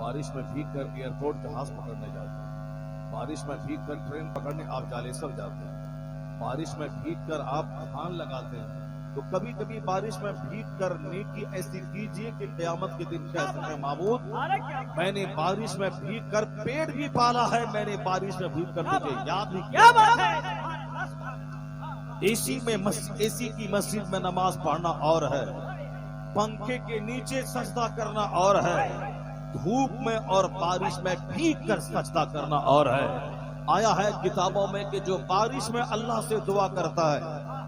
बारिश में भीग कर एयरपोर्ट जहाज पकड़ने जाते हैं, बारिश में भीग कर ट्रेन पकड़ने आप जालेसर जाते हैं, बारिश में भीग कर आप धान लगाते हैं। तो कभी कभी बारिश में भीग कर नेकी ऐसी कीजिए कि क़यामत के दिन कह सके माबूद मैंने बारिश में भीग कर पेट भी पाला है, मैंने बारिश में भीग कर तुझे याद भी किया। एसी की मस्जिद में नमाज पढ़ना और है, पंखे के नीचे सजदा करना और है, धूप में और बारिश में भीग कर सजदा करना और है। आया है किताबों में कि जो बारिश में अल्लाह से दुआ करता है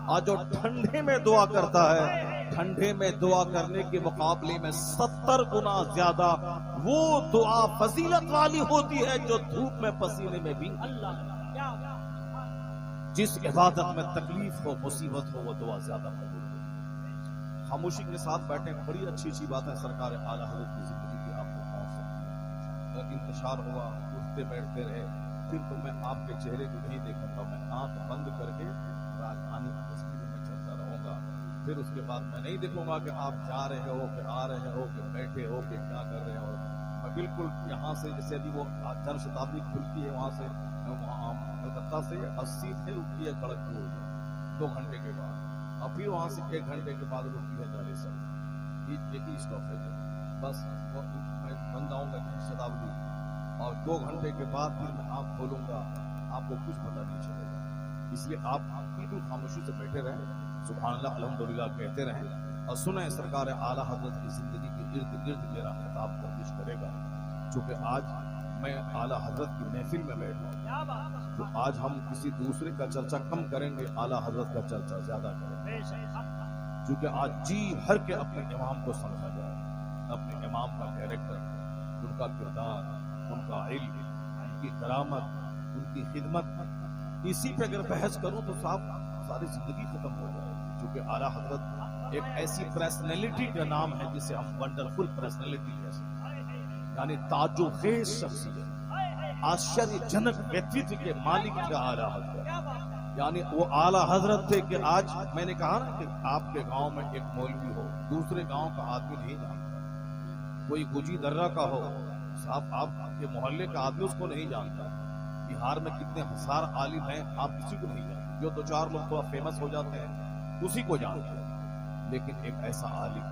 और जो ठंडे में दुआ करता है, ठंडे में दुआ करने के मुकाबले में 70 गुना ज्यादा वो दुआ फजीलत वाली होती है जो धूप में पसीने में भी जिस इबादत में तकलीफ हो मुसीबत हो वो दुआ ज्यादा कबूल हो। खामोशी के साथ बैठे बड़ी अच्छी बात है। सरकार आला हज़रत की जिंदगी की आपको पहुंच सकती है। इंतशार हुआ, उठते बैठते रहे, फिर तो मैं आपके चेहरे को नहीं देखूंगा, मैं आंख बंद करके राजधानी की तस्वीरों में चलता रहूंगा। फिर उसके बाद मैं नहीं देखूंगा कि आप जा रहे हो कि आ रहे हो कि बैठे हो कि क्या कर रहे हो। मैं बिल्कुल यहाँ से जैसे अभी वो जन शताब्दी खुलती है वहां से कलकत्ता से 80 से रुकती है खड़गपुर 2 घंटे के बाद, और फिर वहां से 1 घंटे के बाद रुकती है जालेसर। एक ही स्टॉपेज है बस। मैं बन जाऊंगा शताब्दी और 2 घंटे के बाद फिर मैं आँख खोलूंगा, आपको कुछ पता नहीं चलेगा। इसलिए आप बिल्कुल खामोशी से बैठे रहें, सुभान अल्लाह अल्हम्दुलिल्लाह कहते रहें और सुने सरकार आला हज़रत की जिंदगी के इर्द गिर्द मेरा खिताब गर्दिश करेगा। चूंकि आज मैं आला हज़रत की महफिल में बैठा हूं, तो आज हम किसी दूसरे का चर्चा कम करेंगे, आला हज़रत का चर्चा ज्यादा करेंगे। क्योंकि आज जी भर के अपने इमाम को समझा जाए, अपने इमाम का कैरेक्टर, उनका किरदार, उनका इल्म, उनकी करामत, उनकी खिदमत, इसी पे अगर बहस करूं तो साहब सारी जिंदगी खत्म हो जाएगी। क्योंकि आला हज़रत एक ऐसी पर्सनैलिटी का नाम है जिसे हम वंडरफुल पर्सनैलिटी कह सकते हैं, यानी ताजुब-खेज शख्सियत, आश्चर्यजनक व्यक्तित्व के मालिक थे आला हज़रत। यानी वो आला हज़रत थे कि आज मैंने कहा ना कि आपके गांव में एक मौलवी हो, दूसरे गांव का आदमी नहीं जानता, कोई गुजी दर्रा का हो साहब, आपके मोहल्ले का आदमी उसको नहीं जानता। बिहार में कितने हजार आलिम हैं, आप किसी को नहीं जानते। जो 2-4 लोग थोड़ा फेमस हो जाते हैं उसी को जानते हैं, लेकिन एक ऐसा आलिम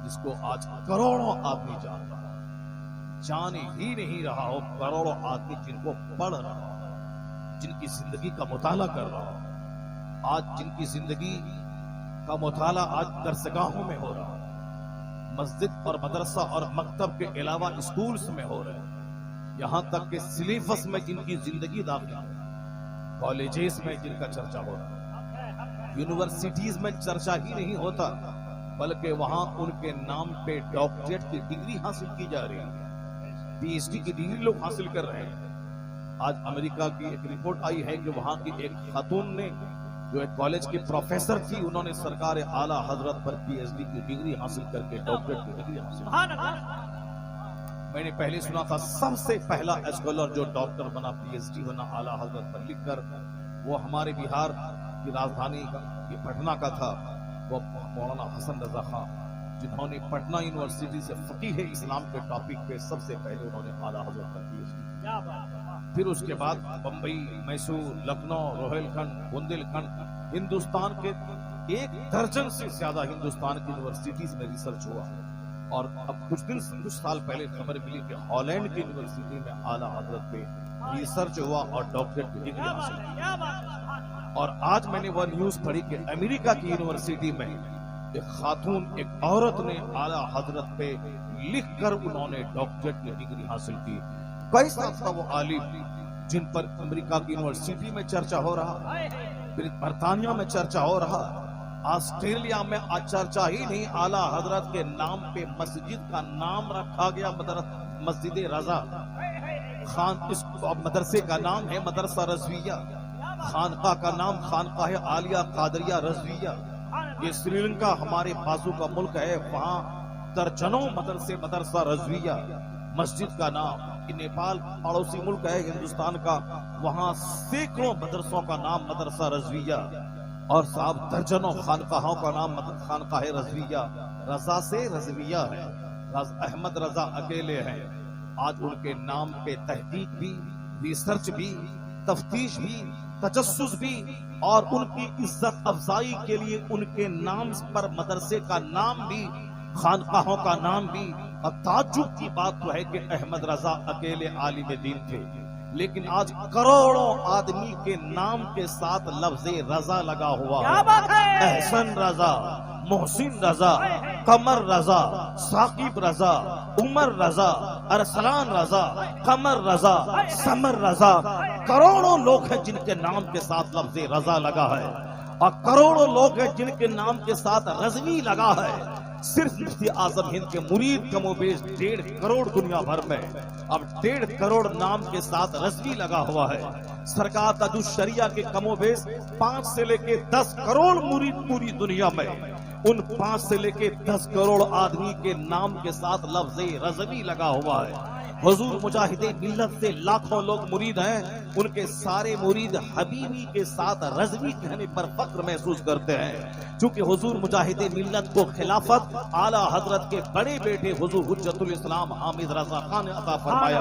जिसको आज करोड़ों आदमी जानता है, जान ही नहीं रहा हो करोड़ों आदमी जिनको पढ़ रहा हो, जिनकी जिंदगी का मुताला कर रहा हो, आज जिनकी जिंदगी का मुताला आज दरसगाहों में हो रहा है, मस्जिद और मदरसा और मकतब के अलावा स्कूल्स में हो रहे हैं, यहाँ तक के सिलेबस में जिनकी जिंदगी दाखिल है, कॉलेजेस में जिनका चर्चा हो रहा है, यूनिवर्सिटीज में चर्चा ही नहीं होता, बल्कि वहां उनके नाम पे डॉक्टरेट की डिग्री हासिल की जा रही है, पीएचडी की डिग्री लोग हासिल कर रहे हैं। आज अमेरिका की एक रिपोर्ट आई है कि वहां की एक खातून ने जो एक कॉलेज की प्रोफेसर थी, उन्होंने सरकार आला हज़रत पर पीएचडी की डिग्री हासिल करके डॉक्टरेट की डिग्री हासिल। मैंने पहले सुना था सबसे पहला स्कॉलर जो डॉक्टर बना, पीएचडी बना आला हज़रत पर लिखकर, वो हमारे बिहार की राजधानी की पटना का था, वो मौलाना हसन रजा खां, जिन्होंने पटना यूनिवर्सिटी से फकीह इस्लाम के टॉपिक पे सबसे पहले उन्होंने आला हज़रत पर पीएचडी। फिर उसके बाद बम्बई, मैसूर, लखनऊ, रोहिलखंड, बुंदेलखंड, हिंदुस्तान के 1 दर्जन से ज्यादा हिंदुस्तान की यूनिवर्सिटीज में रिसर्च हुआ। और अब कुछ साल पहले खबर मिली कि हॉलैंड की यूनिवर्सिटी में आला हज़रत पे रिसर्च हुआ और डॉक्टरेट की डिग्री हासिल की। और आज मैंने वह न्यूज पढ़ी कि अमेरिका की यूनिवर्सिटी में एक खातून, एक औरत ने आला हज़रत पे लिखकर उन्होंने डॉक्टरेट की डिग्री हासिल की। कैसा था वो आलिम जिन पर अमेरिका की यूनिवर्सिटी में चर्चा हो रहा, फिर बरतानिया में चर्चा हो रहा, ऑस्ट्रेलिया में चर्चा ही नहीं, आला हज़रत के नाम पे मस्जिद का नाम रखा गया मस्जिद रजा खान। इस मदरसे का नाम है मदरसा रज़विया, खानका का नाम खानकाह आलिया कादरिया रज़विया। ये श्रीलंका हमारे बाजू का मुल्क है, वहाँ दर्जनों मदरसे मदरसा रज़विया मस्जिद का नाम। नेपाल पड़ोसी मुल्क है हिंदुस्तान का, वहाँ सैकड़ों मदरसों का नाम मदरसा रज़विया, और साहब दर्जनों खानकाहों का नाम खानकाह रज़विया। रजा से रज़विया है, अहमद रजा अकेले हैं, आज उनके नाम पे तहकीक भी, रिसर्च भी, तफ्तीश भी, तजस्सुस भी और उनकी इज्जत अफजाई के लिए उनके नाम पर मदरसे का नाम भी, खानकाहों का नाम भी। और ताज्जुब की बात तो है कि अहमद रजा अकेले आलिम दीन थे, लेकिन आज करोड़ों आदमी के नाम के साथ लफ्ज़े रजा लगा हुआ है। एहसन रजा, मोहसिन रजा, कमर रजा, साकिब रजा, उमर रजा, अरसलान रजा, कमर रजा, समर रजा। करोड़ों लोग हैं जिनके नाम के साथ लफ्ज़े रजा लगा है और करोड़ों लोग हैं जिनके नाम के साथ रजवी लगा है। सिर्फ मुफ्ती आजम हिंद के मुरीद कमोबेश 1.5 करोड़ दुनिया भर में, अब 1.5 करोड़ नाम के साथ रजवी लगा हुआ है। सरकार ताजुश शरिया के कमोबेश 5 से लेके 10 करोड़ मुरीद पूरी दुनिया में, उन 5 से लेके 10 करोड़ आदमी के नाम के साथ लफ्ज़े रजवी लगा हुआ है। हुजूर मुजाहिदे मिल्लत से लाखों लोग मुरीद हैं, उनके सारे मुरीद हबीबी के साथ रजवी कहने पर फख्र महसूस करते हैं, क्योंकि हुजूर मुजाहिदे मिल्लत को खिलाफत आला हजरत के बड़े बेटे हुजूर हुज्जतुल इस्लाम हामिद रजा खान ने अता फरमाया,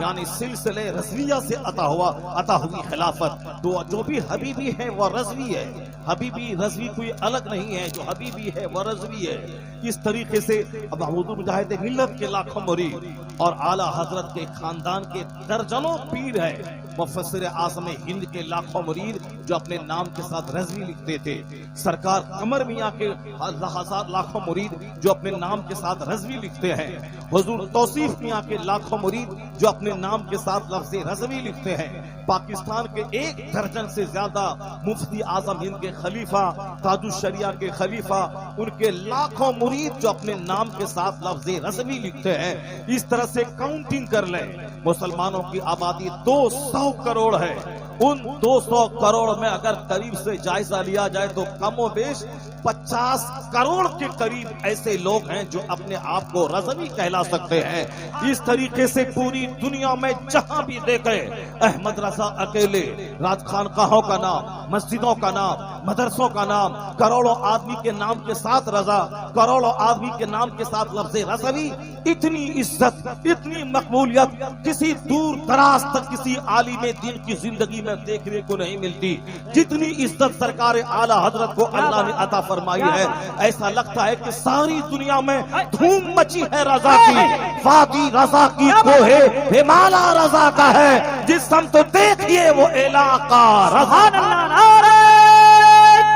यानी सिलसिले रजविया से अता हुई खिलाफत। तो जो भी हबीबी है वो रजवी है, हबीबी रजवी कोई अलग नहीं है, जो हबीबी है वो रजवी है। इस तरीके से अब हुजूर मुजाहिदे मिल्लत के लाखों मुरीद और आला हजरत के खानदान के दर्जनों पीर है। मुफस्सिर आज़म हिंद के लाखों मुरीद जो अपने नाम के साथ रजवी लिखते थे। सरकार कमर मियाँ के हजार लाखों मुरीद जो अपने नाम के साथ रजवी लिखते हैं। हुजूर तौसीफ मियाँ के लाखों मुरीद जो अपने नाम के साथ लफ्ज़ रजवी लिखते हैं। पाकिस्तान के 1 दर्जन से ज्यादा मुफ्ती आजम हिंद के खलीफा, ताजुश शरिया के खलीफा, उनके लाखों मुरीद जो अपने नाम के साथ लफ्ज़ रजवी लिखते हैं। इस तरह से काउंटिंग कर लें, मुसलमानों की आबादी 200 करोड़ है। उन 200 करोड़ में अगर करीब से जायजा लिया जाए तो कमोबेश 50 करोड़ के करीब ऐसे लोग हैं जो अपने आप को रजवी कहला सकते हैं। इस तरीके से पूरी दुनिया में जहां भी देखे अहमद रजा अकेले राज खानकाहों का नाम, मस्जिदों का नाम, मदरसों का नाम, करोड़ों आदमी के नाम के साथ रजा, करोड़ों आदमी के नाम के साथ लफ्ज़ रजवी। इतनी इज्जत, इतनी मकबूलियत किसी दूर दराज तक किसी आलिम दीन की जिंदगी में देखने को नहीं मिलती, जितनी इज्जत सरकार आला हजरत को अल्लाह ने अता फरमाई है। ऐसा लगता है कि सारी दुनिया में धूम मची है रजा की। वादी रजा की कोहे हिमाला रजा का है, जिस हम तो देखिए वो इलाका रजा। नारे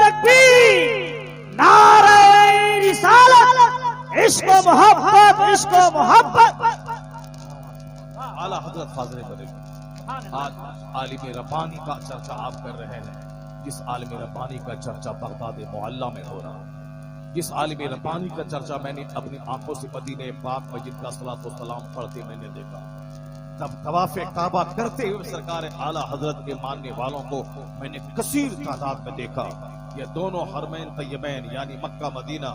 तकबीर, नारे रिसालत, इश्क मोहब्बत, इश्क मोहब्बत। आला हजरत फाज़िल बरेलवी आज आलिम रब्बानी का चर्चा आप कर रहे हैं, जिस आलिम रब्बानी का चर्चा बगदाद मोहल्ला में हो रहा है, जिस आलिम रब्बानी का चर्चा मैंने अपनी आंखों से मदीने पाक में जिनका सलातो सलाम पढ़ते मैंने देखा, तब तवाफ़े काबा करते हुए सरकार आला हजरत के मानने वालों को मैंने कसीर तादाद में देखा। ये दोनों हरमैन तय्यबैन यानी मक्का मदीना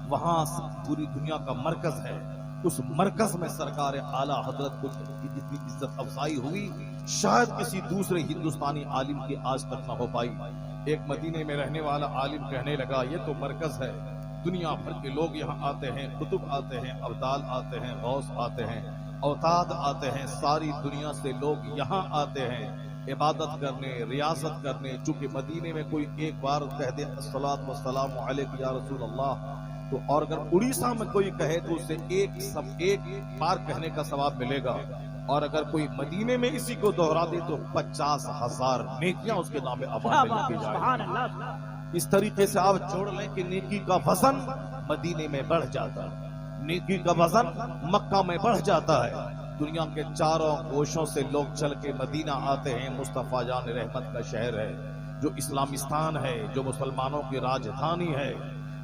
वहां पूरी दुनिया का मरकज है। उस मरकज में सरकार आला हजरत को जितनी इज्जत अफजाई हुई शायद किसी दूसरे हिंदुस्तानी आलिम की आज तक न हो पाई। एक मदीने में रहने वाला आलिम कहने लगा, ये तो मरकज है, दुनिया भर के लोग यहाँ आते हैं, कुतुब आते हैं, अब्दाल आते हैं, गौस आते हैं, औताद आते हैं, सारी दुनिया से लोग यहाँ आते हैं इबादत करने, रियासत करने। चूंकि मदीने में कोई एक बार कह दे अस्सलातु वस्सलामु अलैका या रसूल अल्लाह, तो और अगर उड़ीसा में कोई कहे तो उसे एक बार कहने का सवाब मिलेगा, और अगर कोई मदीने में इसी को दोहरा दे तो 50,000 नेकियां उसके नाम में अमान में लिखी जाएगी। इस तरीके से आप जोड़ लें कि नेकी का वजन मदीने में बढ़ जाता है, नेकी का वजन मक्का में बढ़ जाता है। दुनिया के चारों कोशों से लोग चल के मदीना आते हैं। मुस्तफा जान रहमत का शहर है, जो इस्लामिस्तान है, जो मुसलमानों की राजधानी है।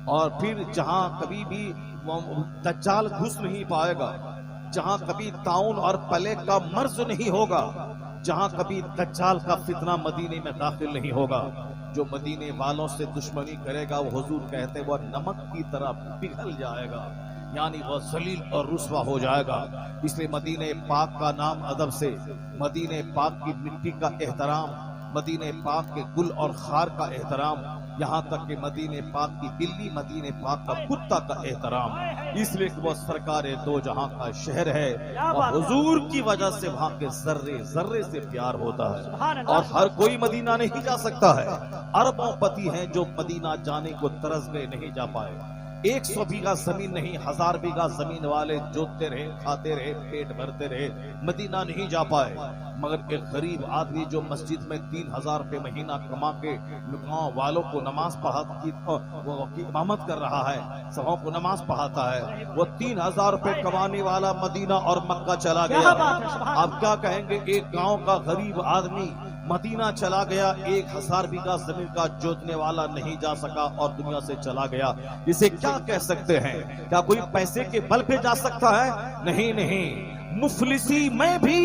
और फिर जहां कभी भी दज्जाल घुस नहीं पाएगा, जहां कभी ताउन और प्लेग का मर्ज नहीं होगा, जहां कभी दज्जाल का फितना मदीने में दाखिल नहीं होगा। जो मदीने वालों से दुश्मनी करेगा वो हुजूर कहते वो नमक की तरह पिघल जाएगा, यानी वह जलील और रुस्वा हो जाएगा। इसलिए मदीने पाक का नाम अदब से, मदीने पाक की मिट्टी का एहतराम, मदीने पाक के गुल और खार का एहतराम, यहाँ तक कि मदीने पाक की बिल्ली मदीने पाक का कुत्ता का एहतराम, इसलिए कि वो सरकार दो जहां का शहर है और हुजूर की वजह से वहां के जर्रे जर्रे से प्यार होता है। और हर कोई मदीना नहीं जा सकता है। अरबों पति हैं जो मदीना जाने को तरस गए, नहीं जा पाए। 100 बीघा जमीन नहीं, 1000 बीघा जमीन वाले जोतते रहे, खाते रहे, पेट भरते रहे, मदीना नहीं जा पाए। मगर एक गरीब आदमी जो मस्जिद में 3000 रुपए महीना कमा के गांव वालों को नमाज की इमामत कर रहा है, सबों को नमाज पढ़ाता है, वो 3000 रुपए कमाने वाला मदीना और मक्का चला गया। आप क्या कहेंगे? एक गांव का गरीब आदमी मदीना चला गया, 1000 बीघा जमीन का जोतने वाला नहीं जा सका और दुनिया से चला गया। इसे क्या कह सकते हैं? क्या कोई पैसे के बल पे जा सकता है? नहीं नहीं, मुफलिसी में भी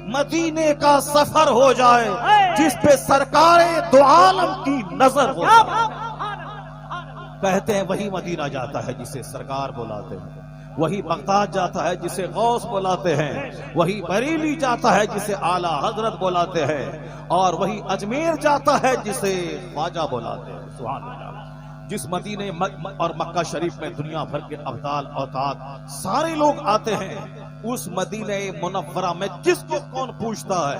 मदीने का सफर हो जाए जिस पे सरकारे दो आलम की नजर हो जाए। कहते हैं वही मदीना जाता है जिसे सरकार बुलाते हैं, वही बगदाद जाता है जिसे गौस बुलाते हैं, वही बरेली जाता है जिसे आला हजरत बुलाते हैं, और वही अजमेर जाता है जिसे ख्वाजा बुलाते हैं। सुभान अल्लाह। जिस मदीने और मक्का शरीफ में दुनिया भर के अब्दाल औताद सारे लोग आते हैं, उस मदीने मुनव्वरा में किसको कौन पूछता है?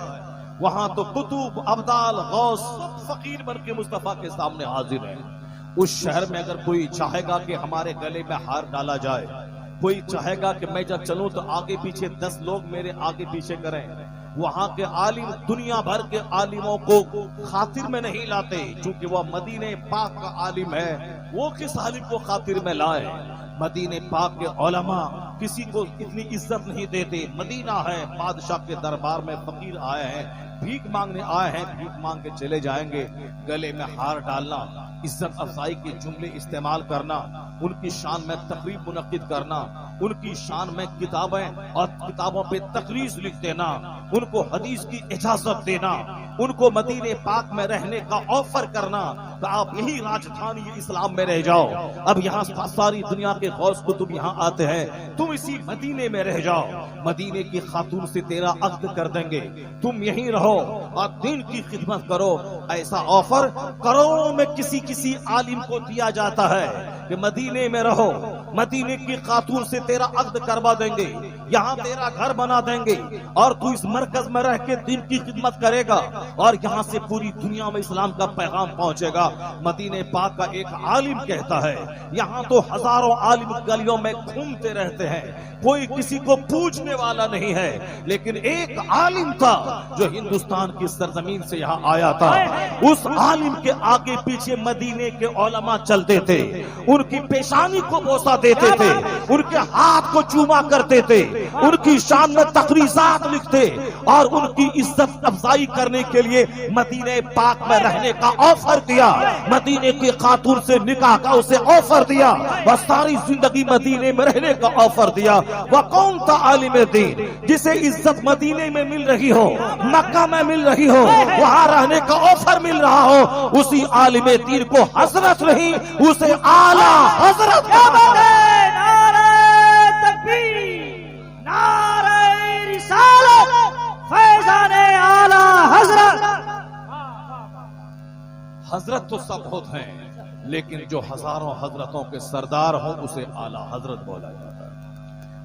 वहां तो कुतुब, अब्दाल, गौस फकीर बन के मुस्तफा के सामने हाजिर है। उस शहर में अगर कोई चाहेगा कि हमारे गले में हार डाला जाए, कोई चाहेगा कि मैं जब चलूं तो आगे पीछे 10 लोग मेरे आगे पीछे करें, वहां के आलिम दुनिया भर के आलिमों को खातिर में नहीं लाते, क्योंकि वह मदीने पाक का आलिम है। वो किस आलिम को खातिर में लाए? मदीने पाक के उलमा किसी को इतनी इज्जत नहीं देते। मदीना है, बादशाह के दरबार में फकीर आए हैं, भीख मांगने आए हैं, भीख मांग के चले जाएंगे। गले में हार डालना, इज्जत अफजाई के जुमले इस्तेमाल करना, उनकी शान में तकरीब मुनक्किद करना, उनकी शान में किताबें और किताबों पे तकरीज लिख देना, उनको हदीस की इजाजत देना, उनको मदीने पाक में रहने का ऑफर करना कि आप यही राजधानी इस्लाम में रह जाओ। अब यहाँ सारी दुनिया के गौस कुतुब यहाँ आते हैं, तुम इसी मदीने में रह जाओ, मदीने की खातून से तेरा अक्द कर देंगे, तुम यहीं रहो और दीन की खिदमत करो। ऐसा ऑफर करोड़ों में किसी आलिम को दिया जाता है कि मदीने में रहो, मदीने की खातून से तेरा अक्द करवा देंगे, यहाँ तेरा घर बना देंगे और तू इस मरकज में रह के दीन की खिदमत करेगा और यहाँ से पूरी दुनिया में इस्लाम का पैगाम पहुंचेगा। मदीने पाक का एक आलिम कहता है, यहाँ तो हजारों आलिम गलियों में घूमते रहते हैं, कोई किसी को पूछने वाला नहीं है, लेकिन एक आलिम था जो हिंदुस्तान की सरजमीन से यहाँ आया था। उस आलिम के आगे पीछे मदीने के उलमा चलते थे, उनकी पेशानी को बोसा देते थे, उनके हाथ को चूमा करते थे, उनकी शान में तकरीजात लिखते और उनकी इज्जत अफजाई करने के लिए मदीने पाक में रहने का ऑफर दिया, मदीने की खातून से निकाह का उसे ऑफर दिया, वह सारी जिंदगी मदीने में रहने का ऑफर दिया। वह कौन था आलिम दीन जिसे इज्जत मदीने में मिल रही हो, मक्का में मिल रही हो, वहां रहने का ऑफर मिल रहा हो? उसी आलिम दीन को हजरत नहीं, उसे आला हजरत। नारे तकबीर, नारे रिसालत, फैज़ाने आला हजरत। हजरत तो सब होते हैं, लेकिन जो हजारों हजरतों के सरदार हो उसे आला हजरत बोला जाता है।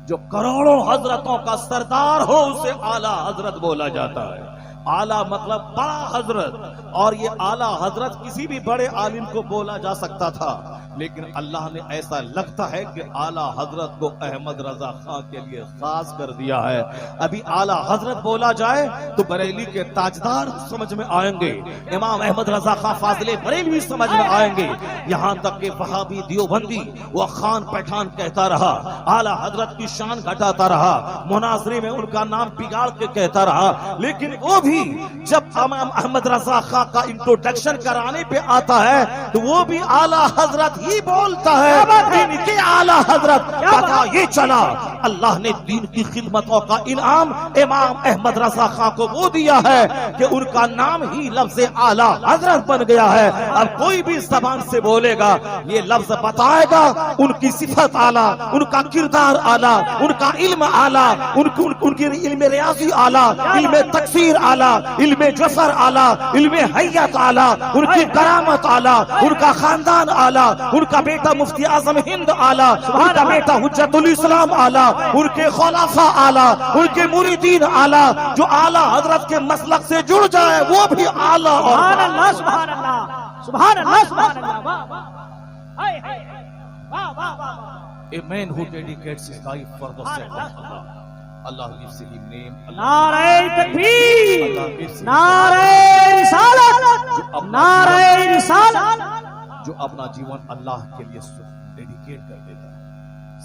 जो करोड़ों हजरतों का सरदार हो उसे आला हजरत बोला जाता है। आला मतलब बड़ा हजरत, और ये आला हजरत किसी भी बड़े आलिम को बोला जा सकता था, लेकिन अल्लाह ने ऐसा लगता है कि आला हजरत को अहमद रजा खां के लिए खास कर दिया है। अभी आला हजरत बोला जाए तो बरेली के ताजदार समझ में आएंगे, इमाम अहमद रजा खां फाजिले बरेलवी समझ में आएंगे, यहाँ तक कि वहाबी दियोबंदी वह खान पठान कहता रहा, आला हजरत की शान घटाता रहा, मुनाजरे में उनका नाम बिगाड़ के कहता रहा। लेकिन वो भी जब इमाम अहमद रजा खां का इंट्रोडक्शन कराने पे आता है तो वो भी आला हजरत ही बोलता है। इनके आला हजरत पता ये चला अल्लाह ने दीन की खिदमतों का इनाम इमाम अहमद रजा खां को वो दिया है कि उनका नाम ही लफ्ज आला हजरत बन गया है। अब कोई भी जबान से बोलेगा ये लफ्ज बताएगा उनकी सिफत आला, उनका किरदार आला, उनका इल्म आला, उनकी इल्म रियाजी आला, इल्म तकसीर आला, इल्म जफर आला, इल्म हैयत आला, उनकी करामत आला, उनका खानदान आला, उनका बेटा मुफ्ती आजम हिंद आला, उनका बेटा हुज्जतुल इस्लाम आला, उनके खुलाफा आला, उनके मुरीदीन आला, जो आला हजरत के मसलक से जुड़ जाए वो भी आला। सुभान अल्लाह, सुभान अल्लाह, सुभान अल्लाह, सुभान अल्लाह, वाह वाह, हाय हाय, वाह वाह वाह। A man who dedicates his life for the sake of Allah. Allah gives him name. नारे तकबीर, नारे रिसालत, नारे रिसालत। जो अपना जीवन अल्लाह के लिए डेडिकेट कर देता है,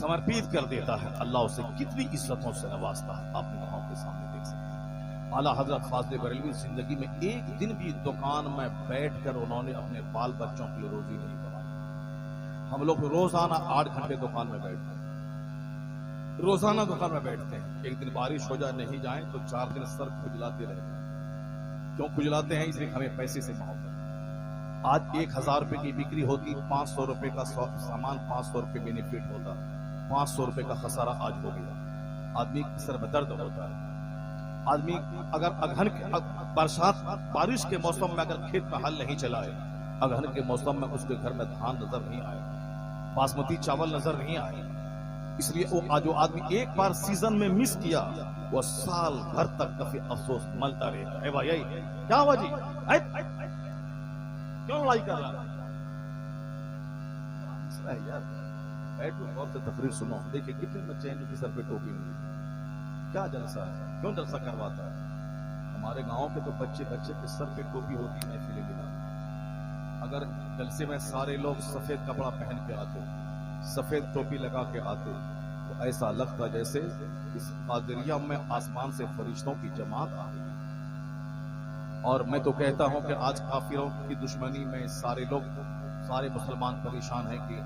समर्पित कर देता है, अल्लाह उसे कितनी इज्जतों से नवाजता है, आप निगाहों के सामने देख सकते हैं। आला हजरत फाज़िल बरेलवी जिंदगी में एक दिन भी दुकान में बैठकर उन्होंने अपने बाल बच्चों के लिए रोजी नहीं कमाई। हम लोग रोजाना 8 घंटे दुकान में बैठते हैं, रोजाना दुकान में बैठते हैं। एक दिन बारिश हो जाए, नहीं जाए तो 4 दिन सर खुजलाते रहते हैं। क्यों खुजलाते हैं? इसलिए हमें पैसे से मोहब्बत। आज 1000 रुपए की बिक्री होती, 500 रुपए का सामान, 500 रुपए बेनिफिट होता, 500 रुपए का खसारा आज हो गया। आदमी के सर में दर्द होता है। आदमी अगर अगहन के बरसात बारिश के मौसम में अगर खेत में हल नहीं चलाए, अगहन के मौसम में उसके घर में धान नजर नहीं आए, बासमती चावल नजर नहीं आए, इसलिए वो जो आदमी एक बार सीजन में मिस किया वो साल भर तक काफी अफसोस मलता रहेगा। भाई यही क्या हुआ जी? क्यों लड़ाई कर रहा है यार? बैठो और से तकरीर सुनो। देखिए कितने बच्चे हैं जिनके सर पे टोपी नहीं, क्या जलसा है? क्यों जलसा करवाता है? हमारे गांव के तो बच्चे के सर पे टोपी होती है। फिर अगर जलसे में सारे लोग सफेद कपड़ा पहन के आते, सफेद टोपी लगा के आते, तो ऐसा लगता जैसे इस कादरिया में आसमान से फरिश्तों की जमात आ गई। और मैं तो कहता हूं कि आज काफिरों की दुश्मनी में सारे लोग, सारे मुसलमान परेशान हैं कि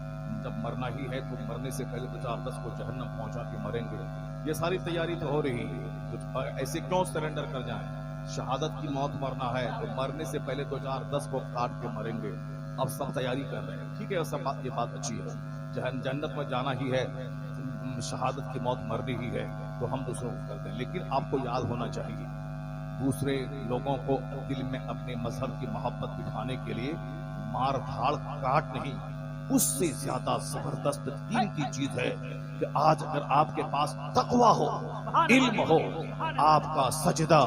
जब मरना ही है तो मरने से पहले 2-4-10 को जहन्नम पहुंचा के मरेंगे। ये सारी तैयारी तो हो रही है, तो ऐसे क्यों सरेंडर कर जाएं? शहादत की मौत मरना है तो मरने से पहले 2-4-10 को काट के मरेंगे। अब सब तैयारी कर रहे हैं, ठीक है, सब ये बात अच्छी है। जन्नत में जाना ही है, शहादत की मौत मरनी ही है, तो हम दूसरों को करते हैं। लेकिन आपको याद होना चाहिए, दूसरे लोगों को दिल में अपने मजहब की मोहब्बत बिठाने के लिए मार धाड़ काट नहीं, उससे ज्यादा जबरदस्त कीमती चीज है कि आज अगर आपके पास तकवा हो, इल्म हो, आपका सजदा,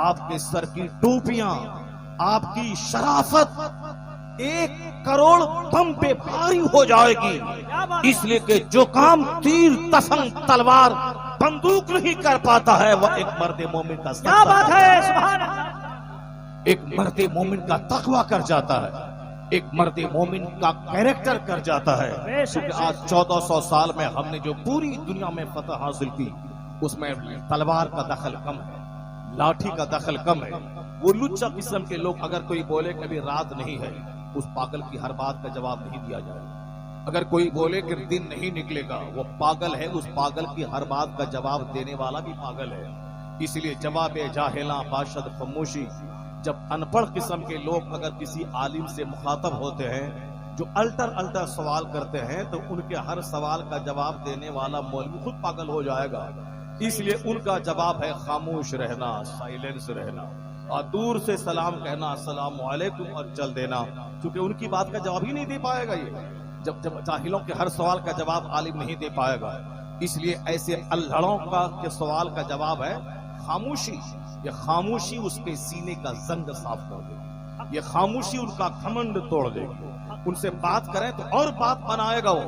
आपके सर की टोपियां, आपकी शराफत 1 करोड़ बम पे भारी हो जाएगी। इसलिए कि जो काम तीर, तफंग, तलवार, बंदूक नहीं कर पाता है, वह एक मर्द मोमिन का क्या बात है, सुभान अल्लाह। एक मर्द मोमिन का तकवा कर जाता है, एक मर्द मोमिन का कैरेक्टर कर जाता है। क्योंकि आज 1400 साल में हमने जो पूरी दुनिया में फतह हासिल की, उसमें तलवार का दखल कम है, लाठी का दखल कम है। वो लुच्चा किस्म के लोग, अगर कोई बोले कभी रात नहीं है, उस पागल की हर बात का जवाब नहीं दिया जाएगा। अगर कोई बोले कि दिन नहीं निकलेगा, वो पागल है, उस पागल की हर बात का जवाब देने वाला भी पागल है। इसलिए जवाब जाहिला बाशद खामोशी। जब अनपढ़ किस्म के लोग अगर किसी आलिम से मुखातब होते हैं जो अल्टर सवाल करते हैं, तो उनके हर सवाल का जवाब देने वाला मौलवी खुद पागल हो जाएगा। इसलिए उनका जवाब है खामोश रहना, साइलेंस रहना, और दूर से सलाम कहना, अस्सलाम वालेकुम, और चल देना, क्योंकि उनकी बात का जवाब ही नहीं दे पाएगा ये। जब जाहिलों के हर सवाल का जवाब आलिम नहीं दे पाएगा, इसलिए ऐसे अल्हड़ों का के सवाल का जवाब है खामोशी। ये खामोशी उसके सीने का जंग साफ कर देगी, ये खामोशी उनका घमंड तोड़ देगी। उनसे बात करें तो और बात बनाएगा वो,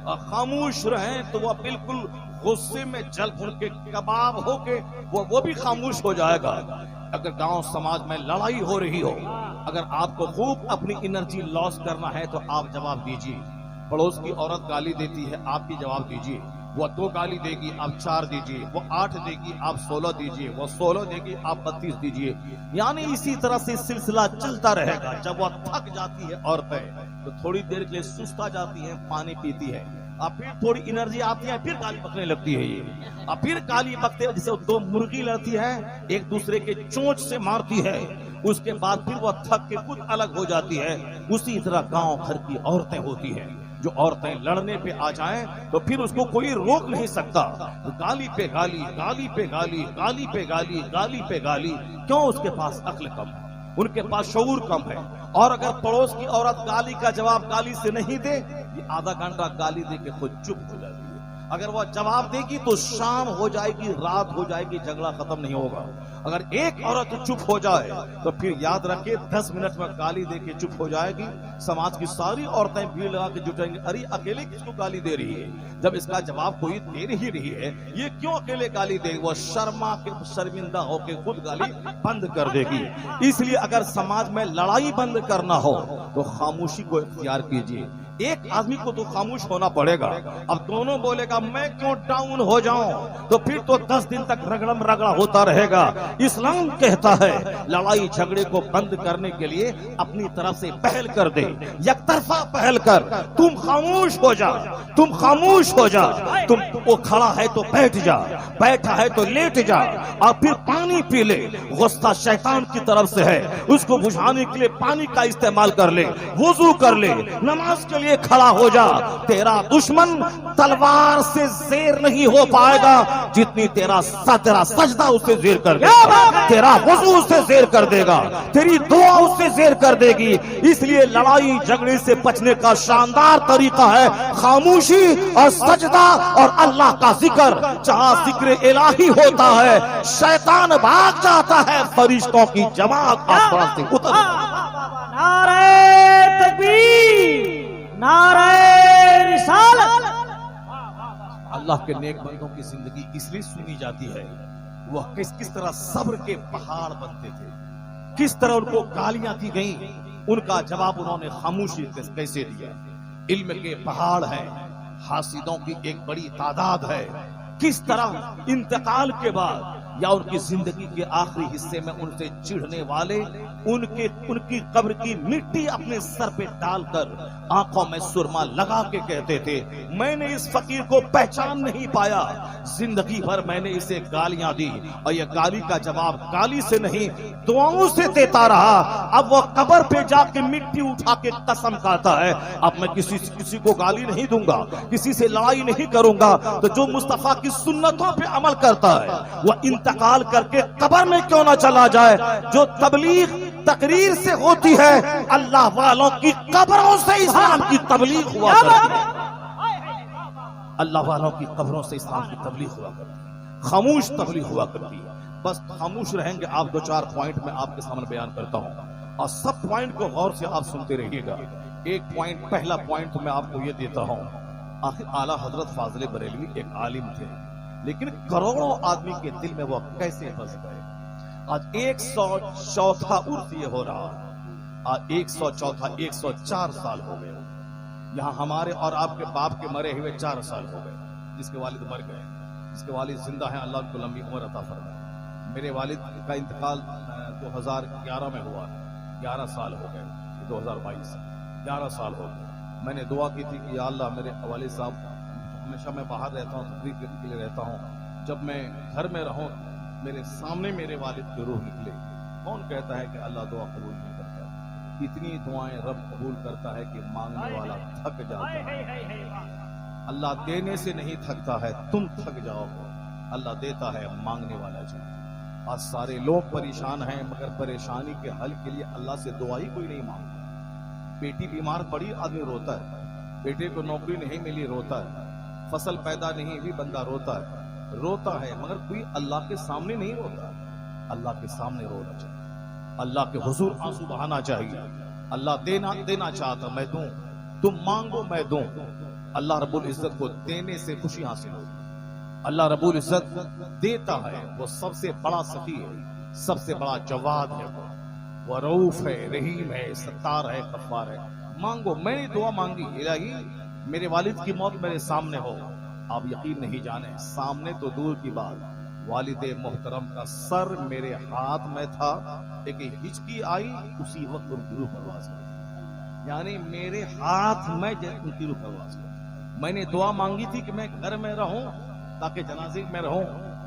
और खामोश रहें तो वह बिल्कुल गुस्से में जल भुन के कबाब होके वो भी खामोश हो जाएगा। अगर गांव समाज में लड़ाई हो रही हो, अगर आपको खूब अपनी एनर्जी लॉस करना है तो आप जवाब दीजिए। पड़ोस की औरत गाली देती है, आप भी जवाब दीजिए। वो 2 गाली देगी, आप 4 दीजिए। वो 8 देगी, आप 16 दीजिए। वो 16 देगी, आप 32 दीजिए। यानी इसी तरह से सिलसिला चलता रहेगा। जब वह थक जाती है औरतें, तो थोड़ी देर के लिए सुस्ता जाती है, पानी पीती है, और फिर थोड़ी एनर्जी आती है, फिर गाली बकने लगती है ये, और फिर गाली बकते हैं। जैसे 2 मुर्गी लड़ती है, एक दूसरे के चोंच से मारती है, उसके बाद फिर वह थक के खुद अलग हो जाती है। उसी तरह गांव घर की औरतें होती हैं, जो औरतें लड़ने पे आ जाएं तो फिर उसको कोई रोक नहीं सकता। गाली पे गाली, गाली पे गाली, गाली पे गाली, गाली पे गाली। क्यों? उसके पास अक्ल कम है। उनके पास शऊर कम है। और अगर पड़ोस की औरत गाली का जवाब गाली से नहीं दे, ये आधा घंटा गाली दे के खुद चुप हो जाती है। अगर वह जवाब देगी तो शाम हो जाएगी, रात हो जाएगी, झगड़ा खत्म नहीं होगा। अगर एक औरत चुप हो जाए तो फिर याद रखे 10 मिनट में गाली दे के चुप हो जाएगी, समाज की सारी औरतें भीड़ लगा के जुटेंगे, अरे अकेले किसको गाली दे रही है, जब इसका जवाब कोई दे ही रही है, ये क्यों अकेले गाली दे। वो शर्मिंदा होके खुद गाली बंद कर देगी। इसलिए अगर समाज में लड़ाई बंद करना हो तो खामोशी को इख्तियार कीजिए। एक आदमी को तो खामोश होना पड़ेगा। अब दोनों बोलेगा मैं क्यों डाउन हो जाऊं, तो फिर तो 10 दिन तक रगड़म रगड़ा होता रहेगा। इस्लाम कहता है लड़ाई झगड़े को बंद करने के लिए अपनी तरफ से पहल कर दे, एकतरफा पहल कर। तुम खामोश हो जा, तुम खामोश हो जा, तुम वो खड़ा है तो बैठ जा, बैठा है तो लेट जा, और फिर पानी पी ले। गुस्सा शैतान की तरफ से है, उसको बुझाने के लिए पानी का इस्तेमाल कर ले, वुजू कर ले, नमाज के लिए खड़ा हो जा। तेरा दुश्मन तलवार से जेर नहीं हो पाएगा जितनी तेरा सजदा उससे जेर कर देगा, तेरा वुजू उससे जेर कर देगा, तेरी दुआ उससे जेर कर देगी। इसलिए लड़ाई झगड़े से बचने का शानदार तरीका है खामोशी और सजदा और अल्लाह का जिक्र। जहां जिक्र इलाही होता है शैतान भाग जाता है, फरिश्तों की जमात आसमान से उतर। नारे तकबीर, नारे रिसालत। अल्लाह के नेक बंदों की जिंदगी इसलिए सुनी जाती है, वह किस किस तरह सब्र के पहाड़ बनते थे, किस तरह उनको गालियां दी गई, उनका जवाब उन्होंने खामोशी कैसे दिया। इल्म के पहाड़ हैं, हासिदों की एक बड़ी तादाद है, किस तरह इंतकाल के बाद या उनकी जिंदगी के आखिरी हिस्से में उनसे चिढ़ने वाले उनकी कब्र की मिट्टी अपने सर पे डालकर आंखों में सुरमा लगा के कहते थे मैंने इस फकीर को पहचान नहीं पाया, जिंदगी भर मैंने इसे गालियां दी और यह गाली का जवाब गाली से नहीं दुआओं से देता रहा। अब वो कब्र पे जाके मिट्टी उठा के कसम खाता है अब मैं किसी को गाली नहीं दूंगा, किसी से लड़ाई नहीं करूंगा। तो जो मुस्तफा की सुन्नतों पे अमल करता है वह इंतकाल करके कब्र में क्यों ना चला जाए। जो तबलीग तकरीर से होती है अल्लाह वालों की कब्रों से इस्लाम की तबलीग हुआ करती है, अल्लाह वालों की कब्रों से इस्लाम की तबलीग हुआ करती है, खामोश तबलीग हुआ करती है। बस खामोश रहेंगे आप। 2-4 पॉइंट मैं आपके सामने बयान करता हूं और सब पॉइंट को गौर से आप सुनते रहिएगा। एक पॉइंट, पहला पॉइंट तो मैं आपको ये देता हूं, आखिर आला हजरत फाजिल बरेलवी एक आलिम थे, लेकिन करोड़ों आदमी के दिल में वो कैसे फंस गए। आज 104वां उर्स ये हो रहा है, आज 104 साल हो गए। यहाँ हमारे और आपके बाप के मरे हुए 4 साल हो गए, जिसके वालिद मर गए, जिसके वालिद जिंदा हैं अल्लाह को लंबी उम्र अता फरमाए। मेरे वालिद का इंतकाल 2011 में हुआ, 11 साल हो गए, 2022 11 साल हो गए। मैंने दुआ की थी कि या अल्लाह मेरे वालिद साहब, हमेशा मैं बाहर रहता हूँ, तकरीर के लिए रहता हूँ, जब मैं घर में रहूँ मेरे सामने मेरे वालिद की रूह निकले। कौन कहता है कि अल्लाह दुआ कबूल नहीं करता? इतनी दुआएं रब कबूल करता है कि मांगने वाला थक जाता है। अल्लाह देने से नहीं थकता है, तुम थक जाओगे। अल्लाह देता है, मांगने वाला चाहता। आज सारे लोग परेशान हैं, मगर परेशानी के हल के लिए अल्लाह से दुआ ही कोई नहीं मांगता। बेटी बीमार पड़ी आदमी रोता है, बेटे को नौकरी नहीं मिली रोता है, फसल पैदा नहीं हुई बंदा रोता है, मगर कोई अल्लाह के सामने नहीं रोता। अल्लाह के सामने रोना चाहिए, अल्लाह के हुजूर आंसू बहाना चाहिए। अल्लाह देना चाहता, मैं दूं, तुम मांगो मैं दूं। अल्लाह रब्बुल इज्जत को देने से खुशी हासिल होती है। अल्लाह रब्बुल इज्जत देता है, वो सबसे बड़ा सखी है, सबसे बड़ा जवाद है, वो रऊफ है, रहीम है, सत्तार है, गफ्फार है। मांगो। मैंने दुआ मांगी, इलाही मेरे वालिद की मौत मेरे सामने हो। आप यकीन नहीं जाने, सामने तो दूर की बात, वालिदे मोहतरम का सर मेरे हाथ में था, एक हिचकी आई, उसी वक्त उनकी रूह परवाज़ हुई। यानी मेरे हाथ में उनकी रूह परवाज़ हुई। मैंने दुआ मांगी थी कि मैं घर में रहूं, ताकि जनाजे में रहूं,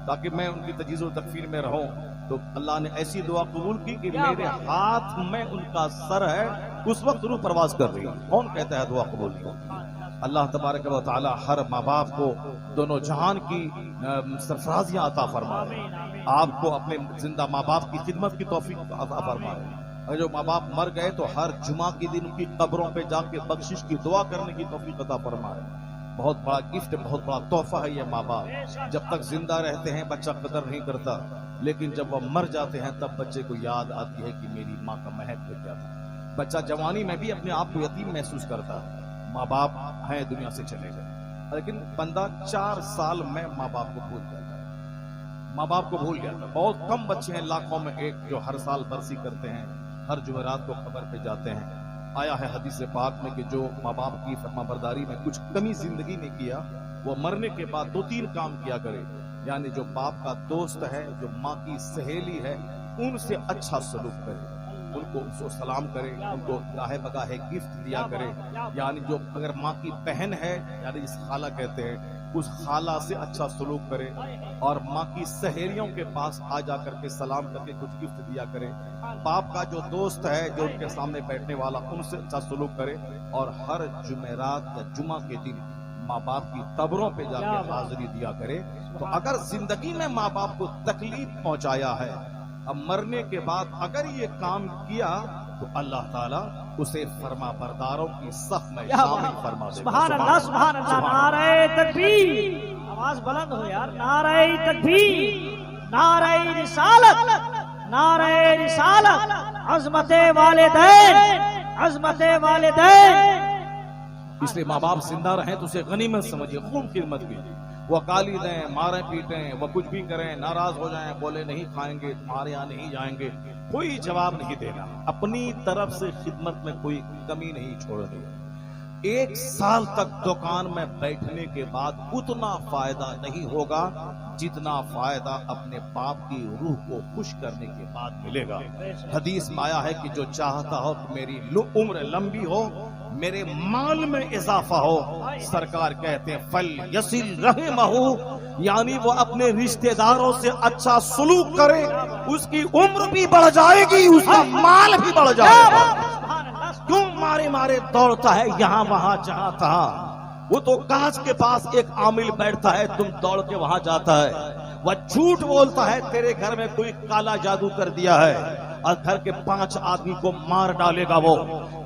ताकि मैं उनकी तजीज़ और तकफीर में रहूं। तो अल्लाह ने ऐसी दुआ कबूल की कि मेरे हाथ में उनका सर है, उस वक्त रूह परवाज़ कर रही है। कौन कहता है दुआ कबूल नहीं होती? अल्लाह तबारक व तआला हर माँ बाप को दोनों जहान की सरफराजियां अता फरमाए, आपको अपने जिंदा माँ बाप की खिदमत की तौफीक अता फरमाए, और जो माँ बाप मर गए तो हर जुमा के दिन उनकी कब्रों पे जाके बख्शिश की दुआ करने की तौफीक अता फरमाए। बहुत बड़ा गिफ्ट, बहुत बड़ा तोहफा है ये माँ बाप। जब तक जिंदा रहते हैं बच्चा कदर नहीं करता, लेकिन जब वह मर जाते हैं तब बच्चे को याद आती है कि मेरी माँ का महत्व क्या था। बच्चा जवानी में भी अपने आप को यतीम महसूस करता है, माँ बाप हैं दुनिया से चले गए, लेकिन बंदा 4 साल में माँ बाप को भूल जाता है, माँ बाप को भूल जाता है। बहुत कम बच्चे हैं, लाखों में एक, जो हर साल बरसी करते हैं, हर जुमेरात को खबर पे जाते हैं। आया है हदीस पाक में कि जो माँ बाप की फरमाबरदारी में कुछ कमी जिंदगी में किया, वो मरने के बाद 2-3 काम किया करे। यानी जो बाप का दोस्त है, जो माँ की सहेली है, उनसे अच्छा सलूक करे, उनको सलाम करे, उनको गाहे बगाहे गिफ्ट दिया करे। यानी जो अगर माँ की बहन है, यानी जिस खाला कहते हैं, उस खाला से अच्छा सलूक करे, और माँ की सहेलियों के पास आ जा करके सलाम करके कुछ गिफ्ट दिया करे। बाप का जो दोस्त है, जो उनके सामने बैठने वाला, उनसे अच्छा सलूक करे। और हर जुमेरात या जुमा के दिन माँ बाप की कब्रों पे जाकर हाजिरी दिया करे। तो अगर जिंदगी में माँ बाप को तकलीफ पहुंचाया है, अब मरने के बाद अगर ये काम किया, तो अल्लाह ताला उसे फरमा बरदारों की सफ में शामिल फरमा देगा। सुभान अल्लाह, सुभान अल्लाह। नारे तकबीर, आवाज बुलंद हो यार। नारे तकबीर, नारे रिसालत, नारे रिसालत, अज़मते वालिदैन, अज़मते वालिदैन। इसलिए माँ बाप जिंदा रहे तो उसे गनीमत समझिए, खूब खिदमत कीजिए। वो गाली दें, मारे पीटें, वो कुछ भी करें, नाराज हो जाएं, बोले नहीं खाएंगे, तुम्हारे यहाँ नहीं जाएंगे, कोई जवाब नहीं देना। अपनी तरफ से खिदमत में कोई कमी नहीं छोड़नी। 1 साल तक दुकान में बैठने के बाद उतना फायदा नहीं होगा जितना फायदा अपने बाप की रूह को खुश करने के बाद मिलेगा। हदीस में आया है कि जो चाहता हो कि मेरी उम्र लंबी हो, मेरे माल में इजाफा हो, सरकार कहते हैं फल यसिल रहमहु, यानी वो अपने रिश्तेदारों से अच्छा सलूक करे, उसकी उम्र भी बढ़ जाएगी, उसका माल भी बढ़ जाएगा। क्यों मारे मारे दौड़ता है यहाँ वहां जहां तहां? वो तो कांच के पास एक आमिल बैठता है, तुम दौड़ के वहां जाता है। वह झूठ बोलता है तेरे घर में कोई काला जादू कर दिया है, और घर के 5 आदमी को मार डालेगा वो।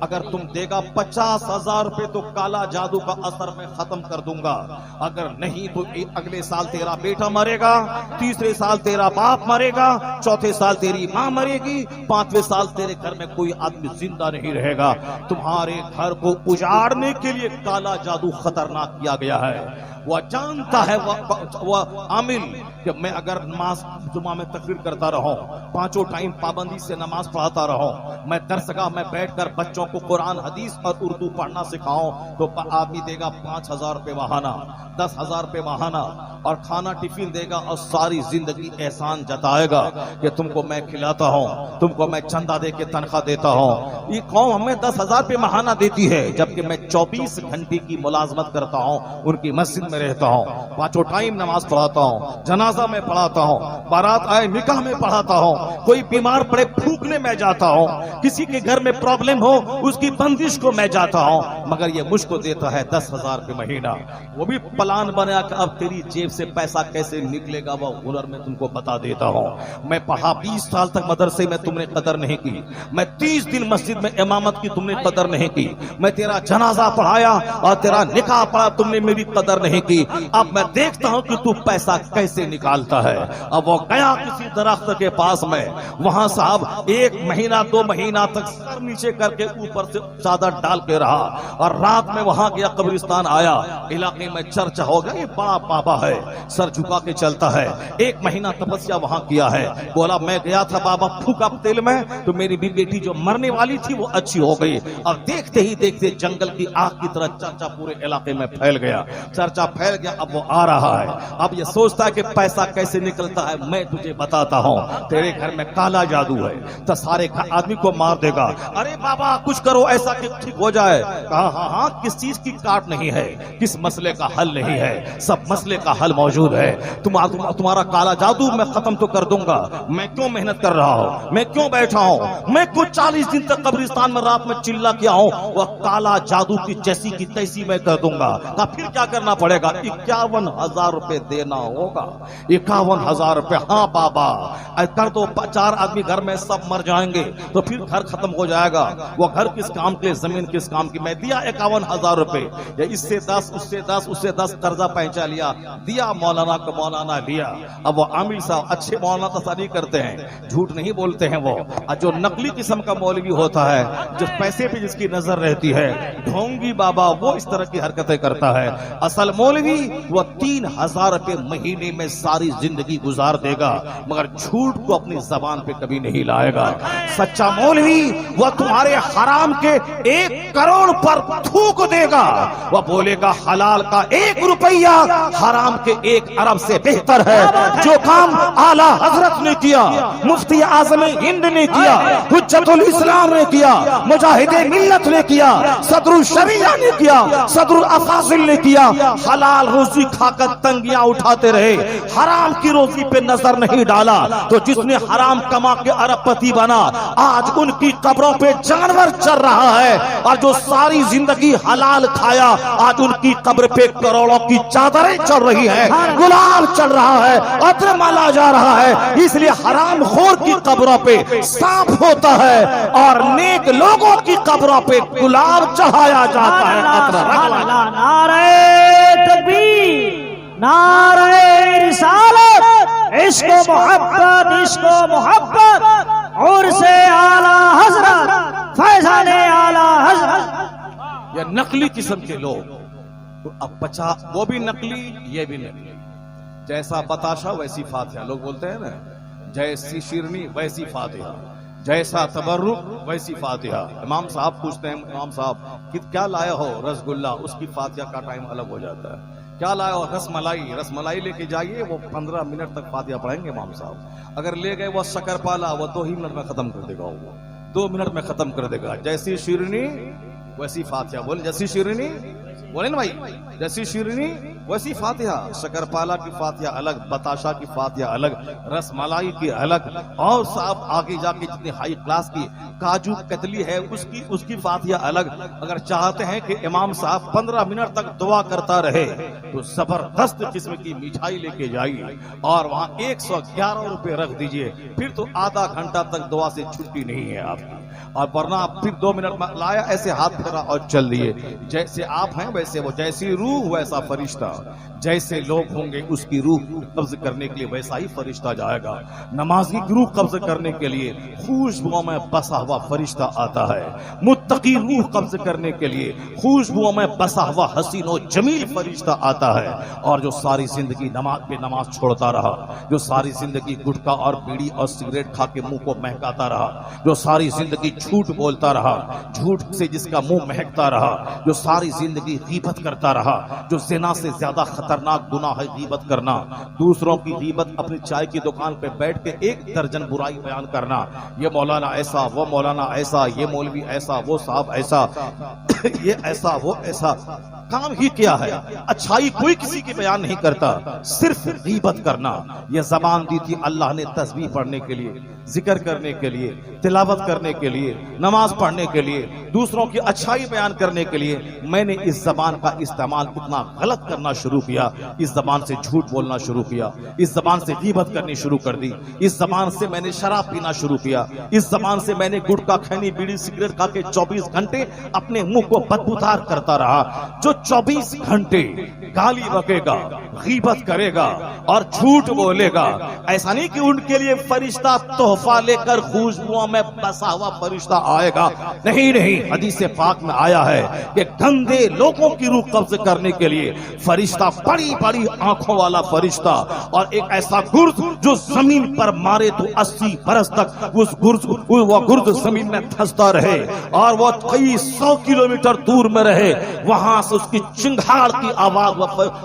अगर तुम देगा 50,000 रुपए तो काला जादू का असर मैं खत्म कर दूंगा, अगर नहीं तो अगले साल तेरा बेटा मरेगा, तीसरे साल तेरा बाप मरेगा, चौथे साल तेरी माँ मरेगी, 5वें साल तेरे घर में कोई आदमी जिंदा नहीं रहेगा। तुम्हारे घर को उजाड़ने के लिए काला जादू खतरनाक किया गया है। वह जानता है, वह आमिल, कि मैं अगर नमाज जुमा में तकरीर करता रहूं, 5 टाइम पाबंदी से नमाज पढ़ाता रहूं, मैं दरसगाह में बैठकर बच्चों को कुरान हदीस और उर्दू पढ़ना सिखाऊं, तो आदमी देगा 5,000 रुपए महाना, 10,000 रुपए महाना, और खाना टिफिन देगा, और सारी जिंदगी एहसान जताएगा कि तुमको मैं खिलाता हूं, तुमको मैं चंदा दे के तनख्वाह देता हूं। ये कौन हमें 10,000 रुपए महाना देती है, जबकि मैं 24 घंटे की मुलाजमत करता हूं, उनकी मस्जिद में रहता हूं, 5 टाइम नमाज पढ़ाता हूं, जनाजा में पढ़ाता हूं, बारात आए निकाह में पढ़ाता हूं, कोई बीमार पड़े फूकने में जाता हूं, किसी के घर में प्रॉब्लम हो उसकी बंदिश को मैं जाता हूं, मगर ये मुझको देता है 10,000 रुपए महीना। वो भी प्लान बना कि अब तेरी जेब से पैसा कैसे निकलेगा, वो हुनर में तुमको बता देता हूं। मैं पढ़ा 20 साल तक मदरसे में, तुमने कदर नहीं की। मैं 30 दिन मस्जिद में इमामत की, तुमने कदर नहीं की। मैं तेरा जनाजा पढ़ाया और तेरा निकाह पढ़ा, तुमने मेरी कदर नहीं की। अब मैं देखता हूं कि तू पैसा कैसे निकालता है। अब वो गया किसी दरख्त के पास में, वहां साहब 1 महीना 2 महीना तक सर नीचे करके ऊपर से चादर डाल के रहा, और रात में वहां गया, कब्रिस्तान आया, इलाके में चर्चा हो गई, बड़ा बाबा है, सर झुका के चलता है। 1 महीना तपस्या वहां किया है। बोला मैं गया था बाबा फूका तेल में, तो मेरी बेटी जो मरने वाली थी वो अच्छी हो गई। और देखते ही देखते जंगल की आग की तरह चर्चा पूरे इलाके में फैल गया, चर्चा फैल गया। अब वो आ रहा है, अब ये सोचता है कि पैसा कैसे निकलता है, मैं तुझे बताता हूं, तेरे घर में काला जादू है, तो सारे आदमी को मार देगा। अरे बाबा कुछ करो ऐसा कि ठीक हो जाए। कहा हाँ हाँ, किस चीज की काट नहीं है, किस मसले का हल नहीं है, सब मसले का हल हल मौजूद है। तुम्हारा काला जादू मैं खत्म तो कर दूंगा। मैं क्यों मेहनत कर रहा हूं, मैं क्यों बैठा हूं, मैं कुछ 40 दिन तक कब्रिस्तान में रात में चिल्ला किया हूं, वह काला जादू की जैसी की तैसी मैं कर दूंगा। तो फिर क्या करना पड़ेगा? 51,000 रुपए देना होगा। 51,000 रुपए। हाँ बाबा कर दो, 4 आदमी घर में सब मर जाएंगे तो फिर घर खत्म हो जाएगा। वो घर किस काम के, जमीन किस काम की? मैं दिया 51,000 रुपए, या इससे 10 उससे 10 उससे 10 कर्जा पहुंचा लिया, दिया मौलाना को, मौलाना लिया। अब वो आमिर साहब अच्छे मौलाना तो नहीं करते हैं, झूठ नहीं बोलते हैं वो। और जो नकली किस्म का मौलवी होता है, जो पैसे पे जिसकी नजर रहती है, ढोंगी बाबा, वो इस तरह की हरकतें करता है। असल मौलवी वो 3,000 रुपए महीने में सारी जिंदगी गुजार देगा, मगर झूठ को अपनी जबान पे कभी नहीं लाएगा। सच्चा मौलवी वह तुम्हारे हराम के 1 करोड़ पर थूक देगा। वह बोलेगा हलाल का 1 रुपया हराम के 1 अरब से बेहतर है। जो काम आला हजरत ने किया, मुफ्ती आजम हिंद ने किया, हुज्जतुल इस्लाम ने किया, मुजाहिदे मिल्लत ने किया, सदरुल शरिया ने किया, सदरुल अफाजिल ने किया, हलाल रोजी खाकर तंगियां उठाते रहे, हराम की रोजी पे नजर नहीं डाला। तो जिसने हराम कमा के अरबपति बना, आज उनकी कब्रों पे जानवर चल रहा है। और जो सारी जिंदगी हलाल खाया, आज उनकी कब्र पे करोड़ों की चादरें चल रही है, गुलाल चल रहा है, अत्र माला जा रहा है। इसलिए हराम खोर की कब्रों पे सांप होता है और नेक लोगों की कब्रों पे गुलाब चढ़ाया जाता है। नारे तकबीर, नारे रिसालत, इश्क मोहब्बत, इश्क मोहब्बत, और से आला हजरत, फैजाने आला हजरत। या नकली किस्म के लोग तो अब 50, वो भी नकली, ये भी नकली। जैसा बताशा वैसी फातिहा, लोग बोलते हैं ना, जैसी शिरनी वैसी फातिहा, जैसा तबर्रुक वैसी फातिहा। इमाम साहब पूछते हैं, इमाम साहब कि क्या लाया हो? रसगुल्ला। उसकी फातिहा का टाइम अलग हो जाता है। क्या लाया हो? रसमलाई। रसमलाई लेके जाइए, वो 15 मिनट तक फातिहा पढ़ेंगे इमाम साहब। अगर ले गए वो शक्करपाला, वो 2 ही मिनट में खत्म कर देगा, वो 2 मिनट में खत्म कर देगा। जैसी शिरनी वैसी फातिहा। बोले जैसी शिरनी, बोले ना भाई, जैसी शिरनी वैसी फातिहा। शक्करपाला की फातिहा अलग, बताशा की फातिहा अलग, रसमलाई की अलग, और साहब आगे जाके जितनी हाई क्लास की काजू कतली है उसकी फातिहा अलग। अगर चाहते हैं कि इमाम साहब 15 मिनट तक दुआ करता रहे तो जबरदस्त किस्म की मिठाई लेके जाइए और वहां 111 रुपए रख दीजिए, फिर तो आधा घंटा तक दुआ से छुट्टी नहीं है आपकी। और वरना फिर 2 मिनट में लाया, ऐसे हाथ फेरा और चल दिए। जैसे आप हैं वैसे वो, जैसी रूह वैसा फरिश्ता, जैसे लोग होंगे उसकी रूह कब्ज करने के लिए वैसा ही फरिश्ता जाएगा। नमाजी की रूह कब्ज करने के लिए खुशबुओं में बसा हुआ फरिश्ता आता है। मुत्तकी रूह कब्ज करने के लिए खुशबुओं में बसा हुआ हसीन और जमील फरिश्ता आता है। और जो सारी जिंदगी नमाज पे नमाज छोड़ता रहा, जो सारी जिंदगी गुटखा और बीड़ी और सिगरेट खा के मुंह को महकाता रहा, जो सारी जिंदगी झूठ बोलता रहा, झूठ से जिसका मुंह महकता रहा, जो सारी जिंदगी गीबत करता रहा, जो ज़िना से ज्यादा खतरनाक गुनाह है गीबत करना, दूसरों की गीबत, अपनी चाय की दुकान पे बैठ के 1 दर्जन बुराई बयान करना, ये मौलाना ऐसा, वो मौलाना ऐसा, ये मौलवी ऐसा, वो साहब ऐसा, ये ऐसा, वो ऐसा। काम ही क्या है? अच्छाई कोई किसी की बयान नहीं करता, सिर्फ गीबत करना। यह जबान दी थी अल्लाह ने तस्बीह पढ़ने के लिए, जिक्र करने के लिए, तिलावत करने के लिए, नमाज पढ़ने के लिए, दूसरों की अच्छाई बयान करने के लिए। मैंने इस जबान का इस्तेमाल इतना गलत करना शुरू किया, इस जबान से झूठ बोलना शुरू किया, इस जबान से गीबत करनी शुरू कर दी, इस जबान से मैंने शराब पीना शुरू किया, इस जबान से मैंने गुटखा, खैनी, बीड़ी, सिगरेट खा के 24 घंटे अपने मुंह को बदबूदार करता रहा। जो 24 घंटे गाली बकेगा, गीबत करेगा और झूठ बोलेगा, ऐसा नहीं कि उनके लिए फरिश्ता तोहफा लेकर खुशबुओं में बसा हुआ फरिश्ता आएगा। नहीं नहीं, हदीस पाक में आया है कि गंदे लोगों की रूह कब्ज करने के लिए फरिश्ता, बड़ी बड़ी आंखों वाला फरिश्ता, और एक ऐसा गुर्द जो जमीन पर मारे तो 80 बरस तक उस गुर्द जमीन में धंसता रहे और वो कई 100 किलोमीटर दूर में रहे, वहां से उस उसकी चिंगाड़ की आवाज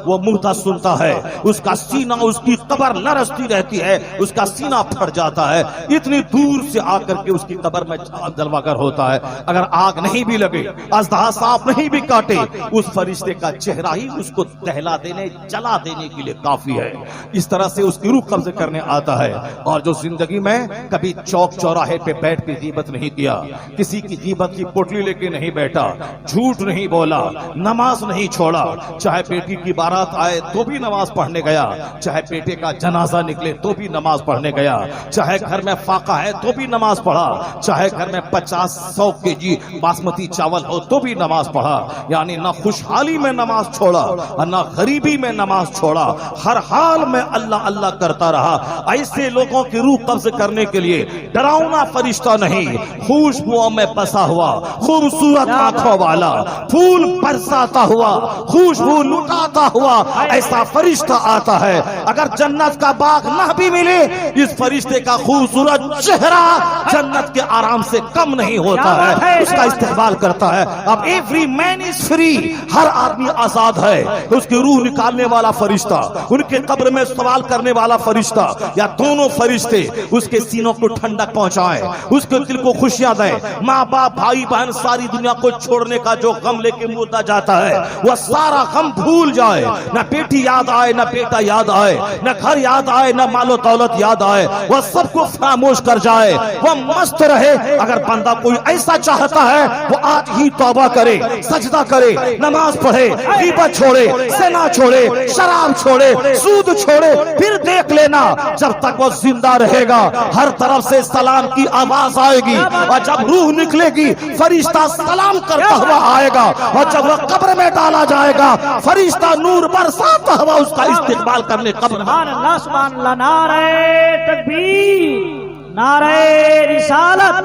वो मुर्दा सुनता है, उसका सीना, उसकी कब्र लरजती रहती है, उसका सीना फट जाता है। इतनी दूर से आकर के उसकी कब्र में जलवागर होता है। अगर आग नहीं भी लगे, अजदहा सांप नहीं भी काटे, उस फरिश्ते का चेहरा ही उसको दहला देने, जला देने के लिए काफी है। इस तरह से उसकी रूह कब्ज करने आता है। और जो जिंदगी में कभी चौक चौराहे पे बैठ के गीबत नहीं किया, किसी की गीबत की पोटली लेके नहीं बैठा, झूठ नहीं बोला, नमाज नहीं छोड़ा, चाहे बेटी की बारात आए तो भी नमाज पढ़ने गया, चाहे बेटे का जनाजा निकले तो भी नमाज पढ़ने गया, चाहे घर में फाका है तो भी नमाज पढ़ा, चाहे घर में 50-100 केजी बासमती चावल हो तो भी नमाज पढ़ा। यानी ना खुशहाली में नमाज छोड़ा और ना गरीबी में नमाज छोड़ा, हर हाल में अल्लाह अल्लाह करता रहा। ऐसे लोगों की रूह कब्ज करने के लिए डरावना फरिश्ता नहीं, खुशबुओं में बसा हुआ, खूबसूरत आंखों वाला, फूल बरसाता हुआ, खुशबू लुटाता हुआ ऐसा फरिश्ता आता है। अगर जन्नत का बाग न भी मिले, इस फरिश्ते का खूबसूरत चेहरा जन्नत के आराम से कम नहीं होता है, उसका इस्तेमाल करता है। अब एवरी मैन इज फ्री, हर आदमी आजाद है। उसकी रूह निकालने वाला फरिश्ता, उनके कब्र में सवाल करने वाला फरिश्ता, या दोनों फरिश्ते उसके सीनों को ठंडक पहुंचाए, उसके दिल को खुशियां दें। माँ बाप भाई बहन सारी दुनिया को छोड़ने का जो गम लेके मुर्दा जाता है, वह सारा गम भूल जाए, न बेटी याद आए, न बेटा याद आए, न घर याद आए, न मालो दौलत याद आए, वह सबको खामोश कर जाए, वह मस्त रहे। अगर बंदा कोई ऐसा चाहता है, वो आज ही तौबा करे, सजदा करे, नमाज पढ़े, गीबत छोड़े, ज़िना छोड़े, शराब छोड़े, सूद छोड़े, फिर देख लेना जब तक वो जिंदा रहेगा हर तरफ से सलाम की आवाज आएगी। और जब रूह निकलेगी फरिश्ता सलाम करता हुआ आएगा, और जब वह कब्र में डाला जाएगा फरिश्ता नूर बरसाता हुआ उसका इस्तेमाल करने कब्र में। सुभान अल्लाह, सुभान अल्लाह, नारे तकबीर, नारे रिसालत,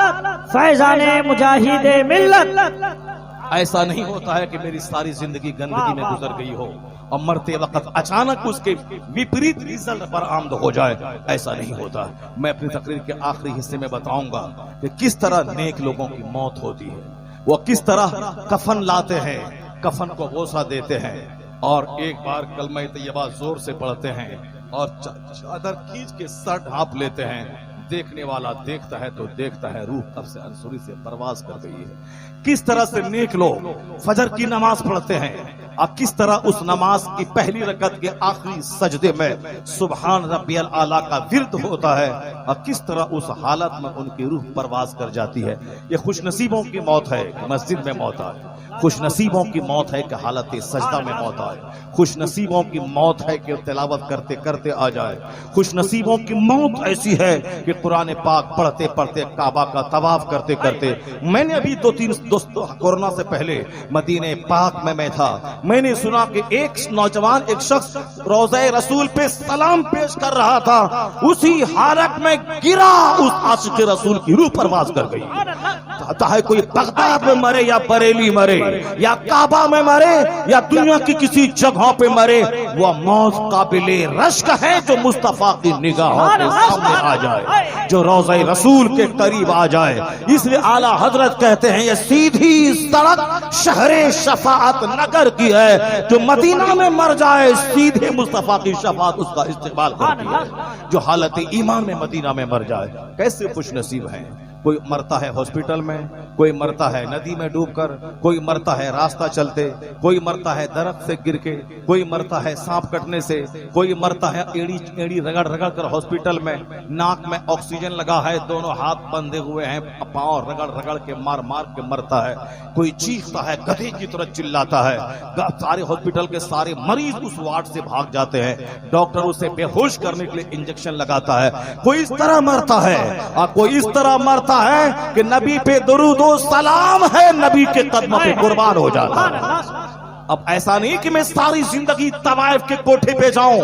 फैजाने मुजाहिदे मिल्लत। ऐसा नहीं होता है कि मेरी सारी जिंदगी गंदगी में गुजर गई हो और मरते वक्त अचानक उसके विपरीत रिजल्ट पर आमद हो जाए, ऐसा नहीं होता। मैं अपनी तकरीर के आखिरी हिस्से में बताऊंगा कि किस तरह नेक लोगों की मौत होती है, वो किस तरह कफन लाते हैं, कफन को बोसा देते हैं और एक बार कलमा तैयबा जोर से पढ़ते हैं और चादर खींच के सर ढांप लेते हैं। देखने वाला देखता है तो देखता है रूह कब से अंसुरी से परवाज कर गई है। किस तरह से नेक लोग फजर की नमाज पढ़ते हैं और किस तरह उस नमाज की पहली रकत के आखिरी सजदे में सुबहान रब्बियल आला का विर्द होता है और किस तरह उस हालत में उनकी रूह परवाज कर जाती है। ये खुशनसीबों की मौत है कि मस्जिद में मौत आए, खुशनसीबों की मौत है कि हालत सजदा में मौत आए, खुशनसीबों की मौत है कि तिलावत करते करते आ जाए, खुशनसीबों की मौत ऐसी है कि कुरान पाक पढ़ते पढ़ते काबा का तवाफ करते करते। मैंने अभी 2-3 दोस्तों कोरोना से पहले मदीने पाक में मैं था, मैंने सुना कि एक नौजवान, एक शख्स रोज़े रसूल पे सलाम पेश कर रहा था, उसी हालत में गिरा, उस आशिक़ रसूल की रूह परवाज कर गई। चाहे कोई बगदाद में मरे या बरेली मरे या काबा में मरे या दुनिया की किसी जगहों पे मरे, वह मौत काबिले रश्क है जो मुस्तफा की निगाहों के सामने आ जाए, जो रोज़े रसूल के करीब आ जाए। इसलिए आला हजरत कहते हैं ये सीधी सड़क शहरे शफाअत नगर की है, जो मदीना में मर जाए सीधे मुस्तफा की शफाअत उसका इस्तेमाल करती है। जो हालत ईमान में मदीना में मर जाए कैसे खुश नसीब है। कोई मरता है हॉस्पिटल में, कोई मरता है नदी में डूबकर, कोई मरता है रास्ता चलते, कोई मरता है दरख्त से गिर के, कोई मरता है सांप कटने से, कोई मरता है एड़ी एड़ी रगड़ रगड़ कर हॉस्पिटल में, नाक में ऑक्सीजन लगा है, दोनों हाथ बंधे हुए हैं, पांव रगड़ रगड़ के मार मार के मरता है, कोई चीखता है गधे की तरह चिल्लाता है। सारे हॉस्पिटल के सारे मरीज उस वार्ड से भाग जाते हैं, डॉक्टर उसे बेहोश करने के लिए इंजेक्शन लगाता है। कोई इस तरह मरता है और कोई इस तरह मरता है कि नबी पे दुरूद और सलाम है, नबी के कदमों पे कुर्बान हो जाता है। अब ऐसा नहीं कि मैं सारी जिंदगी तवाइफ के कोठे पे जाऊं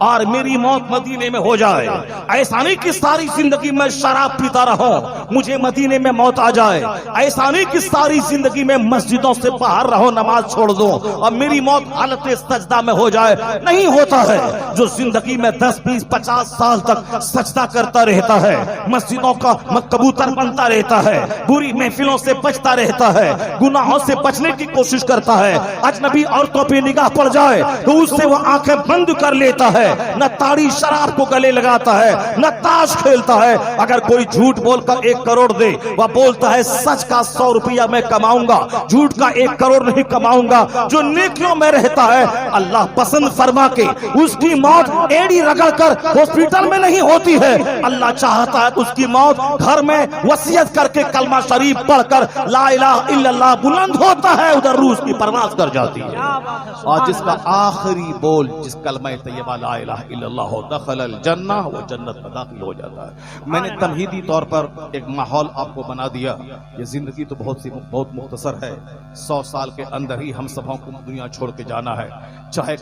और मेरी मौत मदीने में हो जाए। ऐसा नहीं कि सारी जिंदगी मैं शराब पीता रहूं, मुझे मदीने में मौत आ जाए। ऐसा नहीं कि सारी जिंदगी में मस्जिदों से बाहर रहो, नमाज छोड़ दो और मेरी मौत हालत सजदा में हो जाए। नहीं होता है। जो जिंदगी में 10, 20, 50 साल तक सजदा करता रहता है, मस्जिदों का कबूतर बनता रहता है, बुरी महफिलों से बचता रहता है, गुनाहों से बचने की कोशिश करता है, अजनबी औरतों पे निगाह पड़ जाए तो उससे वो आंखें बंद कर लेता है, न ताड़ी शराब को गले लगाता है, न ताश खेलता है। अगर कोई झूठ बोलकर 1 करोड़ दे, वह बोलता है सच का 100 रुपया मैं कमाऊंगा, झूठ का 1 करोड़ नहीं कमाऊंगा। जो नेकियों में रहता है, अल्लाह पसंद फरमा के उसकी मौत एड़ी रगड़कर हॉस्पिटल में नहीं होती है। अल्लाह चाहता है तो उसकी मौत घर में वसीयत करके कलमा शरीफ पढ़कर ला इलाहा इल्लल्लाह बुलंद होता है, उधर रूस की परवाज कर जाती है। और जिसका आखिरी बोल जिस कलमा तैयबा ला इलाहा इल्लल्लाह हो, दखलल जन्नह, वो जन्नत में दाखिल हो जाता है। मैंने तमहीदी तौर पर एक माहौल आपको बना दिया। ये जिंदगी तो बहुत मुख्तसर है। 100 साल के अंदर ही हम सबों को दुनिया छोड़ के जाना है। चाहे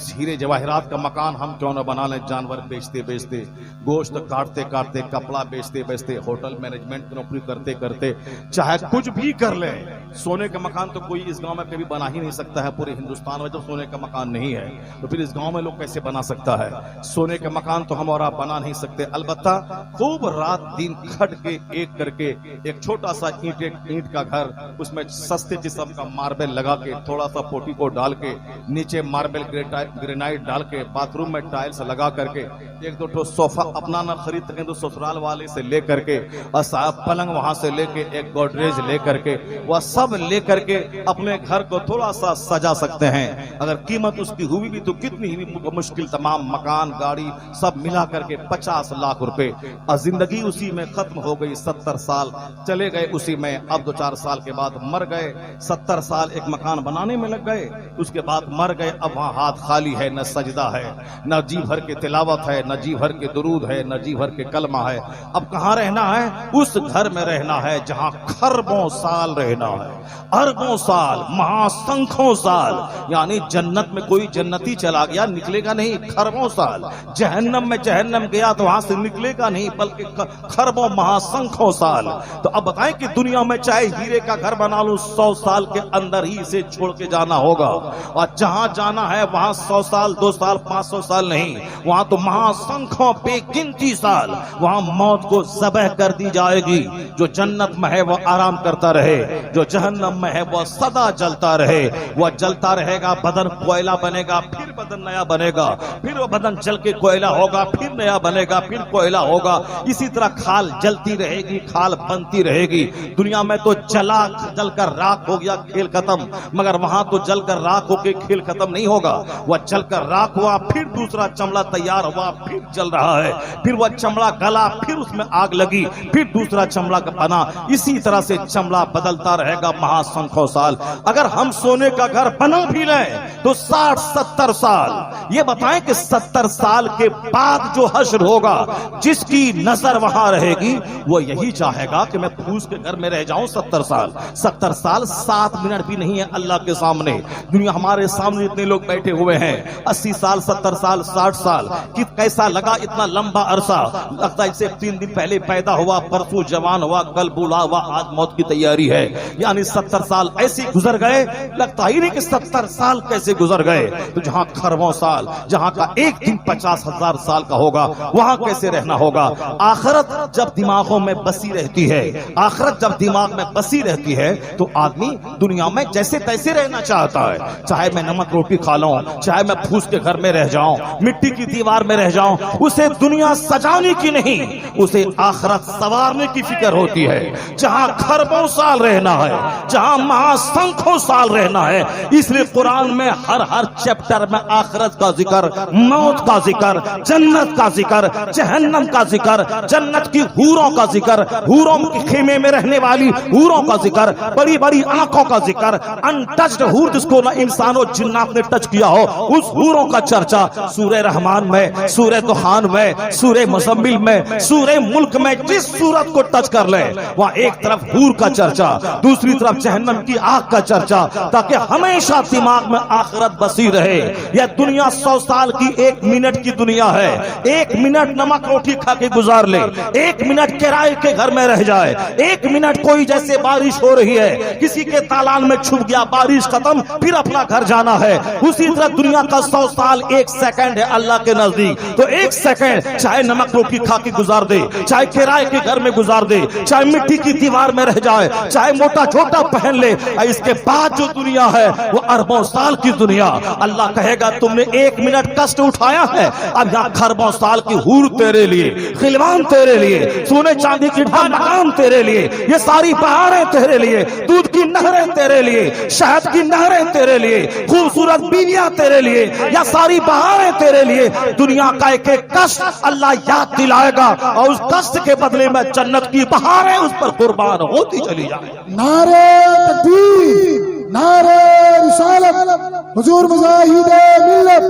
हीरे जवाहरात का मकान हम क्यों न बना लें, जानवर बेचते बेचते, गोश्त काटते काटते, कपड़ा बेचते बेचते, होटल मैनेजमेंट की नौकरी करते करते, चाहे कुछ भी कर ले। सोने का मकान तो कोई इस गांव में कभी बना ही नहीं सकता है। पूरे हिंदुस्तान में जब सोने का मकान नहीं है तो फिर इस गांव में लोग कैसे बना सकता है? सोने का मकान तो हम और आप बना नहीं सकते। अलबत्ता खूब रात दिन खट के एक करके एक छोटा सा ईंट का घर, उसमें सस्ते जिस्म का मार्बल लगा के, थोड़ा सा पोटी को डाल के, नीचे मार्बल ग्रेनाइट डाल के, बाथरूम में टाइल्स लगा करके, 1-2 सोफा अपना ना खरीद सकें तो ससुराल वाले से ले करके, और साहब पलंग वहां से लेके, एक गोदरेज ले करके, वह सब ले करके अपने घर को थोड़ा सा सजा सकते हैं। अगर कीमत उसकी हुई भी तो कितनी ही मुश्किल, तमाम मकान गाड़ी सब मिला करके 50 लाख रुपए, और जिंदगी उसी में खत्म हो गई। 70 साल चले गए उसी में। अब 2-4 साल के बाद मर गए। 70 साल एक मकान बनाने में लग गए, उसके बाद मर गए। अब वहां हाथ खाली है, न सजदा है, न जी भर के तिलावत है, न जी भर के दुरूद है, न जी भर के कलमा है। अब कहां रहना है? उस घर में रहना है जहां खरबों साल रहना है, अरबों साल, महासंखों साल। यानी जन्नत में कोई जन्नती चला गया निकलेगा नहीं, खरबों साल। जहन्नम में जहन्नम गया तो वहां से निकलेगा नहीं, बल्कि खरबों महासंखों साल। तो अब बताएं कि दुनिया में चाहे हीरे का घर बना लूं, 100 साल के अंदर ही इसे छोड़ के जाना होगा। और जहां जाना है वहां 100 साल, 2 साल, 500 साल नहीं, वहां तो महासंखों बेगिनती साल वहां मौत को ज़बह कर दी जाएगी। जो जन्नत में है वो आराम करता रहे, जो जहन्नम में है वो सदा जलता रहे। वह जलता रहेगा, बदन कोयला बनेगा, फिर बदन नया बनेगा, फिर वो बदन जल के कोयला होगा, फिर नया बनेगा, फिर कोयला होगा। इसी तरह खाल जलती रहेगी, खाल बनती रहेगी। दुनिया में तो जलकर राख हो गया, खेल खत्म। मगर वहां तो जलकर राख होके खेल खत्म नहीं होगा। वह जलकर राख हुआ, फिर दूसरा चमड़ा तैयार हुआ, फिर जल रहा है, फिर वह चमड़ा गला, फिर उसमें आग लगी, फिर दूसरा चमड़ा बना। इसी तरह से चमड़ा बदलता रहेगा महासंखों साल। अगर हम सोने का घर बना भी लें तो 60-70 साल। ये बताएं कि 70 साल के बाद जो हश्र होगा, जिसकी नजर वहां रहेगी, वो यही चाहेगा कि मैं फूस के घर में रह जाऊं 70 साल। 70 साल 7 मिनट भी नहीं है अल्लाह के सामने। दुनिया हमारे सामने इतने लोग बैठे हुए हैं, 80 साल, 70 साल, 60 साल। कि कैसा लगा इतना लंबा अरसा? लगता है इसे 3 दिन पहले पैदा हुआ, परसों जवान हुआ, कल बूढ़ा हुआ, आज मौत की तैयारी है। यानी 70 साल ऐसे गुजर गए, लगता ही नहीं कि 70 साल कैसे गुजर गए। तो जहां खरबों साल, जहां का एक दिन 50,000 साल का होगा, वहां कैसे रहना होगा? आखिरत जब दिमागों में बसी रहती है, आखिरत जब दिमाग में बसी रहती है, तो आदमी दुनिया में जैसे तैसे रहना चाहता है। चाहे मैं नमक रोटी खा लूं, चाहे मैं फूस के घर में रह जाऊं, मिट्टी की दीवार में रह जाऊं, उसे दुनिया सजाने की नहीं, उसे आखिरत संवारने की फिक्र होती है। जहां खरबों साल रहना है, जहां महासंखों साल रहना है। इसलिए कुरान में हर चैप्टर में आखिरत का जिक्र, मौत का जिक्र, जन्नत का जिक्र, जहन्नम का जिक्र, जन्नत की हूरों का जिक्र, हूरों के खेमे में रहने वाली हूरों का जिक्र, बड़ी बड़ी आंखों का जिक्र, अनटच्ड हूर जिसको ना इंसानों जिन्नात ने टच किया हो, उस हूरों का चर्चा सूरह रहमान में, सूरह दुखान में, सूरह मुज़म्मिल में, सूरह मुल्क में। जिस सूरत को टच कर ले वहां एक तरफ हूर का चर्चा, दूसरी तरफ जहन्नम की आग का चर्चा, ताकि हमेशा दिमाग में आखिरत बसी रहे। यह दुनिया 100 साल की 1 मिनट की दुनिया है। 1 मिनट नमक रोटी खा के गुजार ले, 1 मिनट किराए के घर में रह जाए, 1 मिनट कोई जैसे बारिश हो रही है किसी के तालाब में छुप गया, बारिश खत्म, फिर अपना घर जाना है। उसी तरह दुनिया का 100 साल 1 सेकंड है अल्लाह के नजदीक। तो 1 सेकंड चाहे नमक रोटी खा के गुजार दे, चाहे किराए के घर में गुजार दे, चाहे मिट्टी की दीवार में रह जाए, चाहे मोटा छोटा पहन ले, इसके बाद जो दुनिया है वो अरबों साल की दुनिया। अल्लाह कहेगा तुमने 1 मिनट कष्ट उठाया है, अब यहाँ खरबों साल की हूर तेरे लिए, खिलवान तेरे लिए, सोने चांदी की ढाल मकान तेरे लिए, ये सारी बहारें तेरे लिए, दूध की नहरें तेरे लिए, शहद की नहरें तेरे लिए, खूबसूरत बीवियां तेरे लिए, या सारी बहारें तेरे लिए। दुनिया का एक एक कष्ट अल्लाह याद दिलाएगा और उस कष्ट के बदले में जन्नत की बहारें उस पर कुर्बान होती चली जाएंगी। नारे तकबीर, नारे रिसालत, हुजूर मुजाहिदे मिल्लत,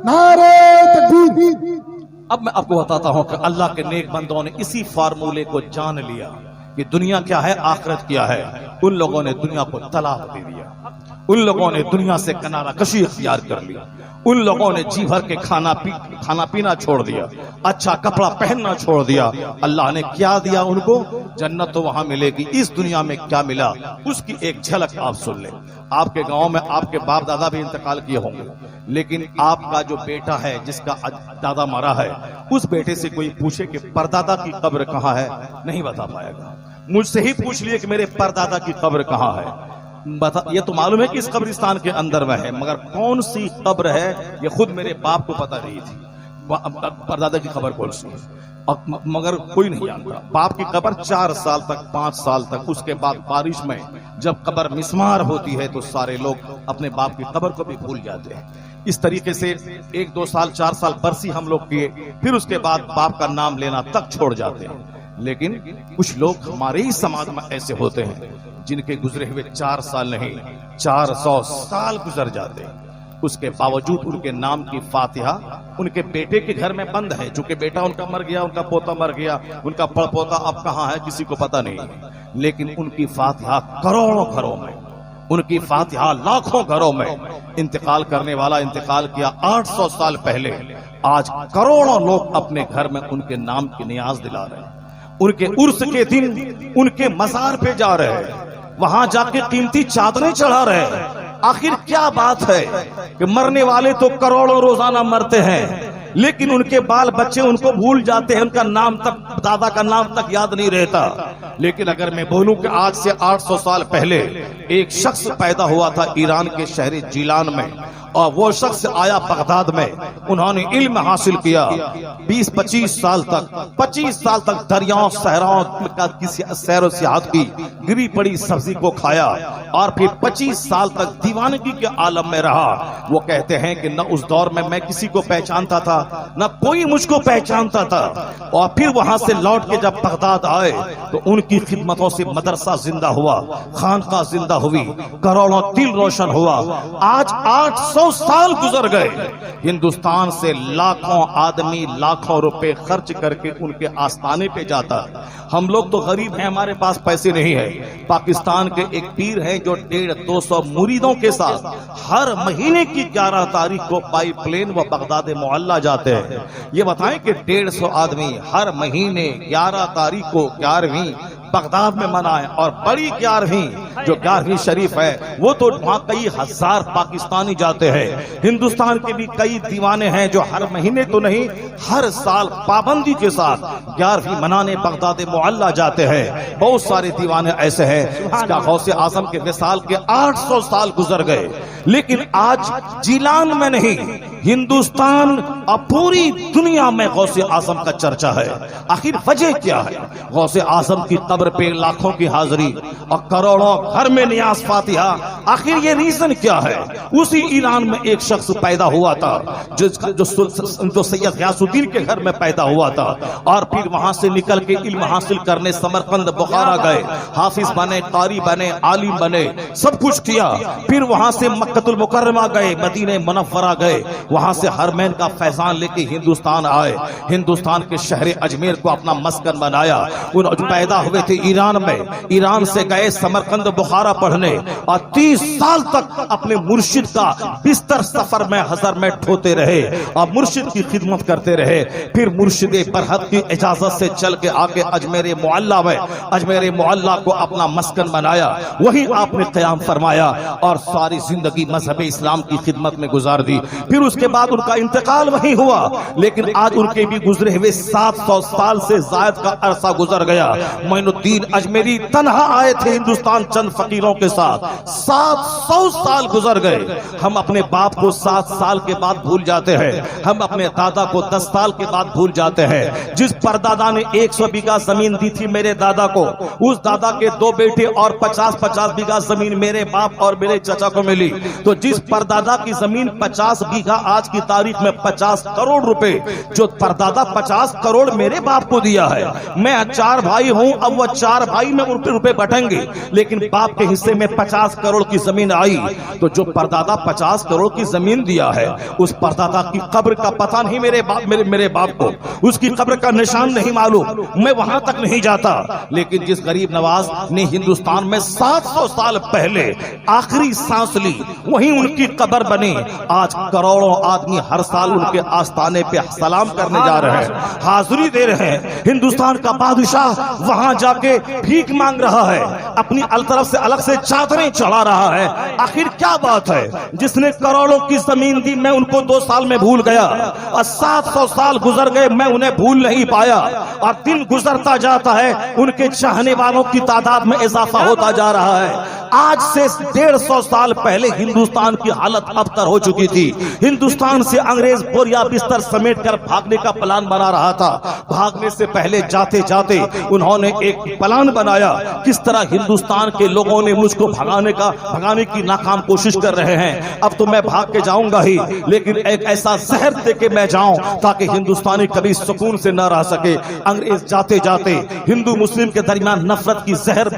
नारे तकबीर। अब मैं आपको बताता हूं कि अल्लाह के नेक बंदों ने इसी फार्मूले को जान लिया कि दुनिया क्या है, आखिरत क्या है। उन लोगों ने दुनिया को तलाक दे दिया, उन लोगों ने दुनिया से किनारा कशी इख्तियार कर लिया, उन लोगों ने जी भर के खाना पीना छोड़ दिया, अच्छा कपड़ा पहनना छोड़ दिया। अल्लाह ने क्या दिया उनको? जन्नत तो वहां मिलेगी, इस दुनिया में क्या मिला उसकी एक झलक आप सुन ले। आपके गांव में आपके बाप दादा भी इंतकाल किए होंगे, लेकिन आपका जो बेटा है जिसका दादा मरा है, उस बेटे से कोई पूछे कि परदादा की कब्र कहाँ है, नहीं बता पाएगा। मुझसे ही पूछ लिए कि मेरे परदादा की कब्र कहाँ है, बता। ये तो मालूम है कि इस कब्रिस्तान के अंदर में है, मगर कौन सी कब्र है ये खुद मेरे बाप को पता नहीं थी। परदादा की खबर कौन सी है, मगर कोई नहीं जानता। बाप की कब्र 4 साल तक 5 साल तक, उसके बाद बारिश में जब कब्र मिस्मार होती है तो सारे लोग अपने बाप की कब्र को भी भूल जाते हैं। इस तरीके से 1 2 साल 4 साल बरसी हम लोग किए, फिर उसके बाद बाप का नाम लेना तक छोड़ जाते हैं। लेकिन कुछ लोग हमारे ही समाज में ऐसे होते हैं जिनके गुजरे हुए 4 साल नहीं 400 साल गुजर जाते हैं, उसके बावजूद उनके नाम की फातिहा उनके बेटे के घर में बंद है। चूंकि बेटा उनका मर गया, उनका पोता मर गया, उनका पड़पोता अब कहाँ है किसी को पता नहीं, लेकिन उनकी फातिहा करोड़ों घरों में, उनकी फातिहा लाखों घरों में। इंतकाल करने वाला इंतकाल किया 800 साल पहले, आज करोड़ों लोग अपने घर में उनके नाम की नियाज दिला रहे हैं। उनके उर्स के दिन उनके मजार पे जा रहे हैं, वहां जाके कीमती चादरें चढ़ा रहे हैं। आखिर क्या बात है कि मरने वाले तो करोड़ों रोजाना मरते हैं, लेकिन उनके बाल बच्चे उनको भूल जाते हैं, उनका नाम तक, दादा का नाम तक याद नहीं रहता। लेकिन अगर मैं बोलूं कि आज से 800 साल पहले एक शख्स पैदा हुआ था ईरान के शहर जिलान में, और वो शख्स आया बगदाद में, उन्होंने इल्म हासिल किया 20-25 साल तक, 25 साल तक दरियाओं सहराओं का किसी सैर सियाहत की, गिरी पड़ी सब्जी को खाया, और फिर 25 साल तक दीवानगी के आलम में रहा। वो कहते हैं कि न उस दौर में मैं किसी को पहचानता था, न कोई मुझको पहचानता था। और फिर वहां से लौट के जब बगदाद आए तो उनकी खिदमतों से मदरसा जिंदा हुआ, खानका जिंदा हुई, करोड़ों दिल रोशन हुआ। आज 800 साल गुजर गए, हिंदुस्तान से लाखों आदमी लाखों रुपए खर्च करके उनके आस्थाने पे जाता। हम लोग तो गरीब हैं, हमारे पास पैसे नहीं है। पाकिस्तान के एक पीर हैं जो 150-200 मुरीदों के साथ हर महीने की 11 तारीख को बाई प्लेन व बगदाद मोहल्ला जाते हैं। ये बताएं कि 150 आदमी हर महीने 11 तारीख को 11वीं बगदाद में मनाएं, और बड़ी 11वीं जो 11वीं शरीफ है वो तो वहां कई हजार पाकिस्तानी जाते हैं। हिंदुस्तान के भी कई दीवाने हैं जो हर महीने तो नहीं हर साल पाबंदी के साथ 11वीं मनाने बगदाद मोहल्ला जाते हैं। बहुत सारे दीवाने ऐसे हैं जिसका गौसे आजम के विसाल के 800 साल गुजर गए, लेकिन आज जिलान में नहीं हिंदुस्तान और पूरी दुनिया में गौसे आजम का चर्चा है। आखिर वजह क्या है? गौसे आजम की कब्र पे लाखों की हाजिरी और करोड़ों घर में नियाज फातिहा, आखिर ये रीजन क्या है? उसी ईरान में एक शख्स पैदा हुआ था जो सैयद गयासुद्दीन के घर में पैदा हुआ था, और फिर वहां से निकल के इल्म हासिल करने समरकंद बुखारा गए, हाफिज बने, कारी बने, आलिम बने, सब कुछ किया। फिर वहां से मक्कतुल मुकर्रमा गए, मदीने मुनव्वरा गए, वहां से हरमैन का फैजान लेके हिंदुस्तान आए, हिंदुस्तान के शहर अजमेर को अपना मस्कन बनाया। उन पैदा हुए थे ईरान में, ईरान से गए समरकंद बुखारा पढ़ने और 30 साल तक अपने मुर्शिद का बिस्तर सफर में हजर में ढोते रहे और मुर्शिद की खिदमत करते रहे। फिर मुर्शिद बरहक की इजाजत से चल के आके अजमेर मुअल्ला में अजमेर मुअल्ला को अपना मस्कन बनाया, वहीं आपने क़याम फरमाया और सारी जिंदगी मजहब इस्लाम की खिदमत में गुजार दी। फिर उसके बाद उनका इंतकाल वहीं हुआ, लेकिन आज उनके भी गुजरे हुए 700 साल से जायद का अरसा गुजर गया। मोइनुद्दीन अजमेरी तन्हा आए थे हिंदुस्तान चंद फकीरों के साथ, 700 साल गुजर गए। हम अपने बाप को 7 साल के बाद भूल जाते हैं, हम अपने दादा को 10 साल के बाद भूल जाते हैं। जिस परदादा ने 100 बीघा जमीन दी थी मेरे दादा को, उस दादा के 2 बेटे और 50-50 बीघा जमीन मेरे बाप और मेरे चचा को मिली। तो जिस परदादा की जमीन 50 बीघा आज की तारीख में 50 करोड़ रुपए, जो परदादा 50 करोड़ मेरे बाप को दिया है, मैं 4 भाई हूं, अब वो 4 भाई में रुपए बटेंगे, लेकिन बाप के हिस्से में 50 करोड़ की जमीन आई। तो जो परदादा 50 करोड़ की जमीन दिया है, उस परदादा की कब्र का पता नहीं मेरे बाप को, उसकी कब्र का निशान नहीं मालूम, मैं वहां तक नहीं जाता। लेकिन जिस गरीब नवाज ने हिंदुस्तान में 700 साल पहले आखिरी सांस ली, वहीं उनकी कब्र बनी। आज करोड़ों आदमी हर साल उनके आस्थाने पे सलाम करने जा रहे हैं, हाजिरी दे रहे हैं। हिंदुस्तान का बादशाह वहां जाके भीख मांग रहा है, अपनी तरफ से अलग से चादरें चढ़ा रहा है। आखिर क्या बात है? जिसने करोड़ों की जमीन दी मैं उनको 2 साल में भूल गया, और 700 साल गुजर गए मैं उन्हें भूल नहीं पाया, और दिन गुजरता जाता है उनके चाहने वालों की तादाद में इजाफा होता जा रहा है। आज से 150 साल पहले हिंदुस्तान की हालत अबतर हो चुकी थी। हिंदुस्तान से अंग्रेज बोरिया बिस्तर समेट कर भागने का प्लान बना रहा था। भागने से पहले जाते जाते उन्होंने एक प्लान बनाया, किस तरह हिंदुस्तान के लोगों ने मुझको भगाने की नाकाम कोशिश कर रहे हैं। अब तो मैं भाग के जाऊंगा ही, लेकिन एक ऐसा जहर दे के मैं जाऊं ताकि हिंदुस्तानी कभी सुकून से न रह सके। अंग्रेज जाते जाते हिंदू मुस्लिम के दरमियान नफरत की जहर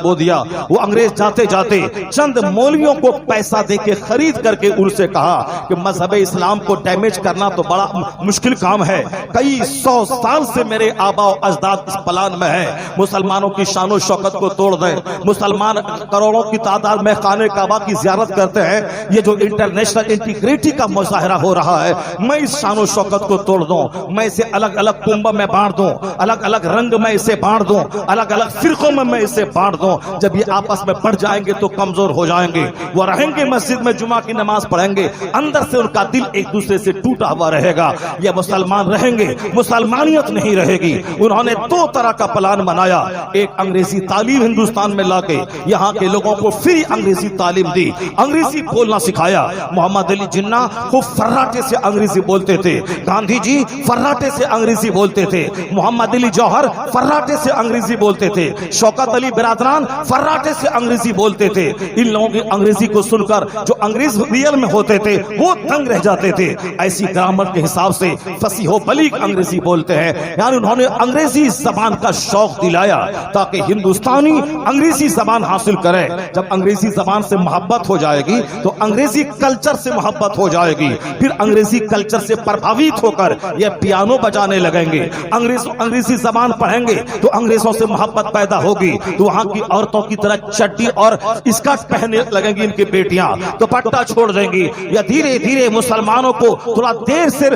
बो दिया। वो अंग्रेज जाते जाते चंद मौलवियों को पैसा दे के खरीद करके उनसे कहा कि मजहब इस्लाम को डैमेज करना तो बड़ा मुश्किल काम है, कई 100 साल से मेरे आबाओ अजदाद इस प्लान में है, मुसलमानों की शानो शौकत को तोड़ दें। मुसलमान करोड़ों की तादाद में खाने काबा की जियारत करते हैं, ये जो इंटरनेशनल इंटीग्रिटी का मुजाहरा हो रहा है, मैं इस शानो शौकत को तोड़ दूं, मैं इसे अलग अलग कुंभ में बांट दूं, अलग अलग रंग में इसे बांट दूं, अलग अलग फिरकों में मैं इसे बांट दूं। जब ये आपस में बढ़ जाएंगे तो कमजोर हो जाएंगे। वो रहेंगे मस्जिद में जुमा की नमाज पढ़ेंगे, अंदर से उनका दिल एक दूसरे से टूटा हुआ रहेगा। ये मुसलमान रहेंगे, मुसलमानियत नहीं रहेगी। उन्होंने 2 तरह का प्लान बनाया, एक अंग्रेजी तालीम हिंदुस्तान में लाके यहाँ के लोगों को फ्री अंग्रेजी तालीम दी, अंग्रेजी बोलना सिखाया। मोहम्मद अली जिन्ना खूब फर्राटे से अंग्रेजी बोलते थे, गांधी जी फर्राटे से अंग्रेजी बोलते थे, मोहम्मद अली जौहर फर्राटे से अंग्रेजी बोलते थे, शौकत अली बिरादरान फर्राटे से अंग्रेजी बोलते थे। इन लोगों की अंग्रेजी को सुनकर जो अंग्रेज रियल में होते थे वो दंग रह जाते थे। ऐसी ग्रामर के हिसाब से फसीहो बलीग अंग्रेजी बोलते हैं, यानी उन्होंने अंग्रेजी जबान का शौक दिलाया ताकि हिंदुस्तानी अंग्रेजी जबान हासिल करे। जब अंग्रेजी जबान से मोहब्बत हो जाएगी तो अंग्रेजी कल्चर से मोहब्बत हो जाएगी, फिर अंग्रेजी कल्चर से प्रभावित होकर ये पियानो बजाने लगेंगे, अंग्रेजी जबान पढ़ेंगे तो अंग्रेजों से मोहब्बत पैदा होगी, तो वहां की औरतों की तरह चड्डी और स्कर्ट पहनने लगेंगी इनकी बेटियां, तो पट्टा छोड़ देंगी। या धीरे धीरे मुसलमानों को थोड़ा देर से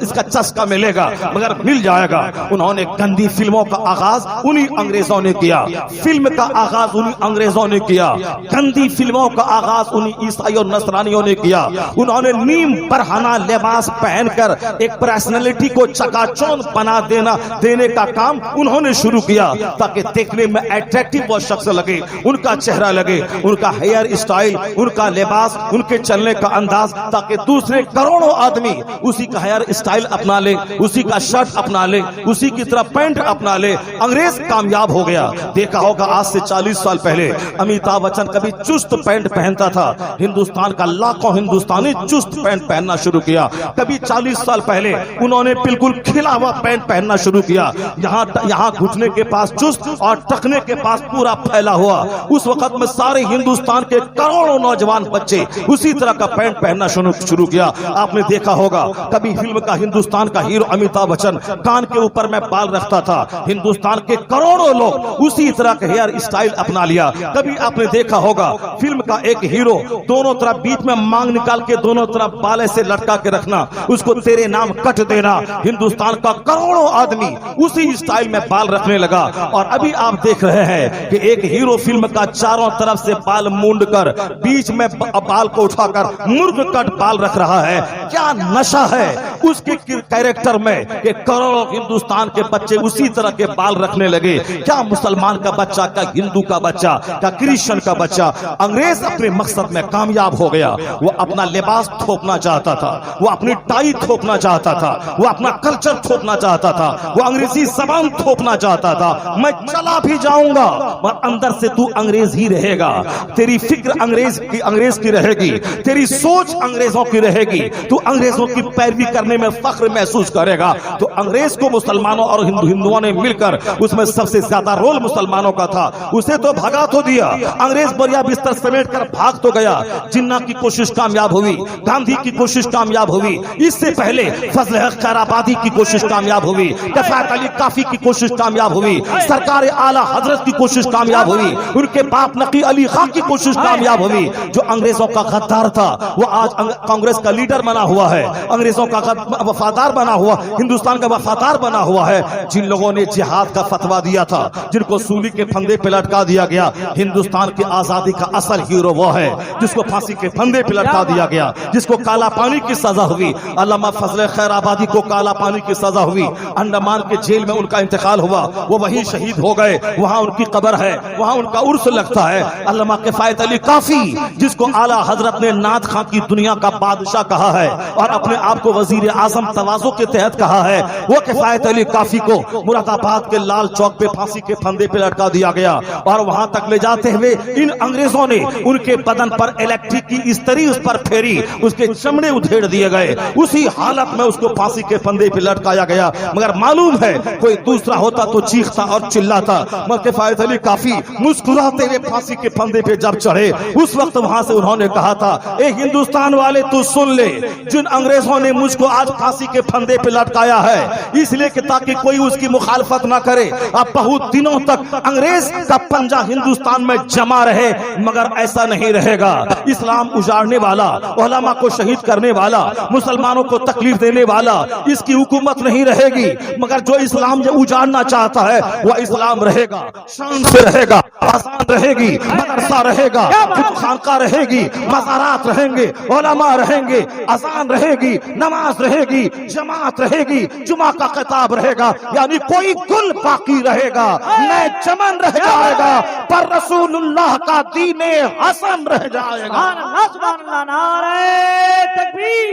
इसका चस्का मिलेगा, मगर मिल जाएगा। उन्होंने गंदी फिल्मों का आगाज उन्हीं अंग्रेजों ने किया, फिल्म का आगाज उन्हीं अंग्रेजों ने किया, गंदी फिल्मों का आगाज उन्हीं ईसाई और नसरानियों ने किया। उन्होंने नीम बरहाना लिबास पहनकर एक पर्सनालिटी को चकाचौंध बना देने का काम उन्होंने शुरू किया ताकि देखने में अट्रैक्टिव वो शख्स लगे, उनका चेहरा लगे, उनका हेयर स्टाइल, उनका लिबास, उनके चलने का अंदाज, ताकि दूसरे करोड़ों आदमी उसी का हेयर स्टाइल अपना ले, उसी का शर्ट अपना ले, उसी की तरह पैंट अपना ले। अंग्रेज कामयाब हो गया। देखा होगा आज से 40 साल पहले अमिताभ बच्चन कभी चुस्त पैंट पहनता था, हिंदुस्तान का लाखों हिंदुस्तानी चुस्त पैंट पहनना शुरू किया। कभी 40 साल पहले उन्होंने बिल्कुल खिला हुआ पैंट पहनना शुरू किया, यहाँ घुटने के पास चुस्त और टखने के पास पूरा फैला हुआ। उस वक्त में सारे हिंदुस्तान के करोड़ों नौजवान बच्चे उसी तरह का पैंट पहनना शुरू किया। आपने देखा होगा कभी फिल्म का हिंदुस्तान का हीरो अमिताभ बच्चन कान के ऊपर में बाल रखता था, हिंदुस्तान के करोड़ों लोग उसी तरह का हेयर स्टाइल अपना लिया। कभी आपने देखा होगा फिल्म का एक हीरो दोनों तरफ बीच में मांग निकाल के दोनों तरफ बाले से लटका के रखना, उसको तेरे नाम कट देना। हिंदुस्तान का करोड़ों आदमी उसी स्टाइल में बाल रखने लगा। और अभी आप देख रहे हैं कि एक हीरो फिल्म का चारों तरफ से बाल मूंड कर बीच में बाल को उठाकर मुर्ग कट बाल रख रहा है। क्या नशा है उसके कैरेक्टर में कि करोड़ों हिंदुस्तान के बच्चे उसी तरह के बाल रखने लगे। क्या मुसलमान का बच्चा, क्या हिंदू का बच्चा, क्या क्रिश्चियन का बच्चा। अंग्रेज अपने मकसद में कामयाब हो गया। वो अपना लिबास थोपना चाहता था, वो अपनी टाई थोपना चाहता था, वो अपना कल्चर थोपना चाहता था, वो अंग्रेजी जबान थोपना चाहता था। मैं चला भी जाऊंगा पर अंदर से तू अंग्रेज ही रहेगा। तेरी फिक्र अंग्रेज की रहेगी, तेरी सोच अंग्रेजों की रहेगी। तू अंग्रेजों की पैरवी करने में फख्र महसूस करेगा। तो अंग्रेज को मुसलमानों और हिंदुओं ने मिलकर, उसमें सबसे ज्यादा रोल मुसलमानों का था, उसे तो भगा तो दिया। अंग्रेज बढ़िया बिस्तर समेट कर भाग तो गया। जिन्ना की कोशिश कामयाब हुई, गांधी की कोशिश कामयाब हुई, इससे पहले फजल हक खैराबादी की कोशिश कामयाब हुई, कफायत अली काफी की कोशिश कामयाब हुई, सरकार आला हजरत की कोशिश कामयाब हुई, उनके बाप नकी अली खां की कोशिश कामयाब हुई। जो अंग्रेजों का गद्दार था वो आज कांग्रेस का लीडर बना हुआ है, अंग्रेजों का वफादार बना हुआ, हिंदुस्तान का वफादार बना हुआ है। जिन लोगों ने जिहाद का फतवा दिया था, जिनको सूली के फंदे पे लटका दिया गया, हिंदुस्तान की आजादी का असल हीरो वो है जिसको फांसी के फंदे पे लटका दिया गया, जिसको काला पानी की सजा हुई। अल्लामा फजल खैराबादी को काला पानी की सजा हुई, अंडमान के जेल में उनका इंतकाल हुआ, वो वहीं शहीद हो गए, वहां उनकी कब्र है, वहां उनका उर्स लगता है। अल्लामा किफायत अली काफी जिसको आला हजरत ने नाथ खां की दुनिया का बादशाह कहा है और अपने आप को वजीर आजम तवाज़ो के तहत कहा है, वो किफायत अली काफी को मुरादाबाद के लाल चौक पे फांसी के फंदे पे लटका दिया गया। और वहां तक ले जाते हुए इन अंग्रेजों ने उनके बदन पर इलेक्ट्रिक की इस्त्री उस पर फेरी, उसके चमड़े उधेड़ दिए गए, उसी हालत में उसको फांसी के फंदे पे लटकाया गया। मगर मालूम है कोई दूसरा होता तो चीखता और चिल्लाता, मगर किफायत अली काफी मुस्कुराते हुए फांसी के फंदे पे जब चढ़े, उस वक्त वहां से उन्होंने कहा था, ए हिंदुस्तान वाले तू सुन ले, जिन अंग्रेजों ने मुझको आज फांसी के फंदे पे लटकाया है इसलिए कि ताकि कोई उसकी मुखालफत ना करे। अब बहुत दिनों तक अंग्रेज का पंजा हिंदुस्तान में जमा रहे, मगर ऐसा नहीं रहेगा। इस्लाम उजाड़ने वाला, उलमा को शहीद करने वाला, मुसलमानों को तकलीफ देने वाला, इसकी हुकूमत नहीं रहेगी। मगर जो इस्लाम उजाड़ना चाहता है वह इस्लाम रहेगा, शान से रहेगा, आसान रहेगी, मदरसा रहेगा, खानका रहेगी, मज़ारात रहेंगे, उलमा रहेंगे, अज़ान रहेगी, नमाज रहेगी, जमात रहेगी, जुमा का खिताब रहेगा, यानी कोई गुल बाकी रहेगा, नए चमन रह जाएगा, पर रसूलुल्लाह का दीने हसन रह जाएगा। सुभान अल्लाह, नारे तकबीर,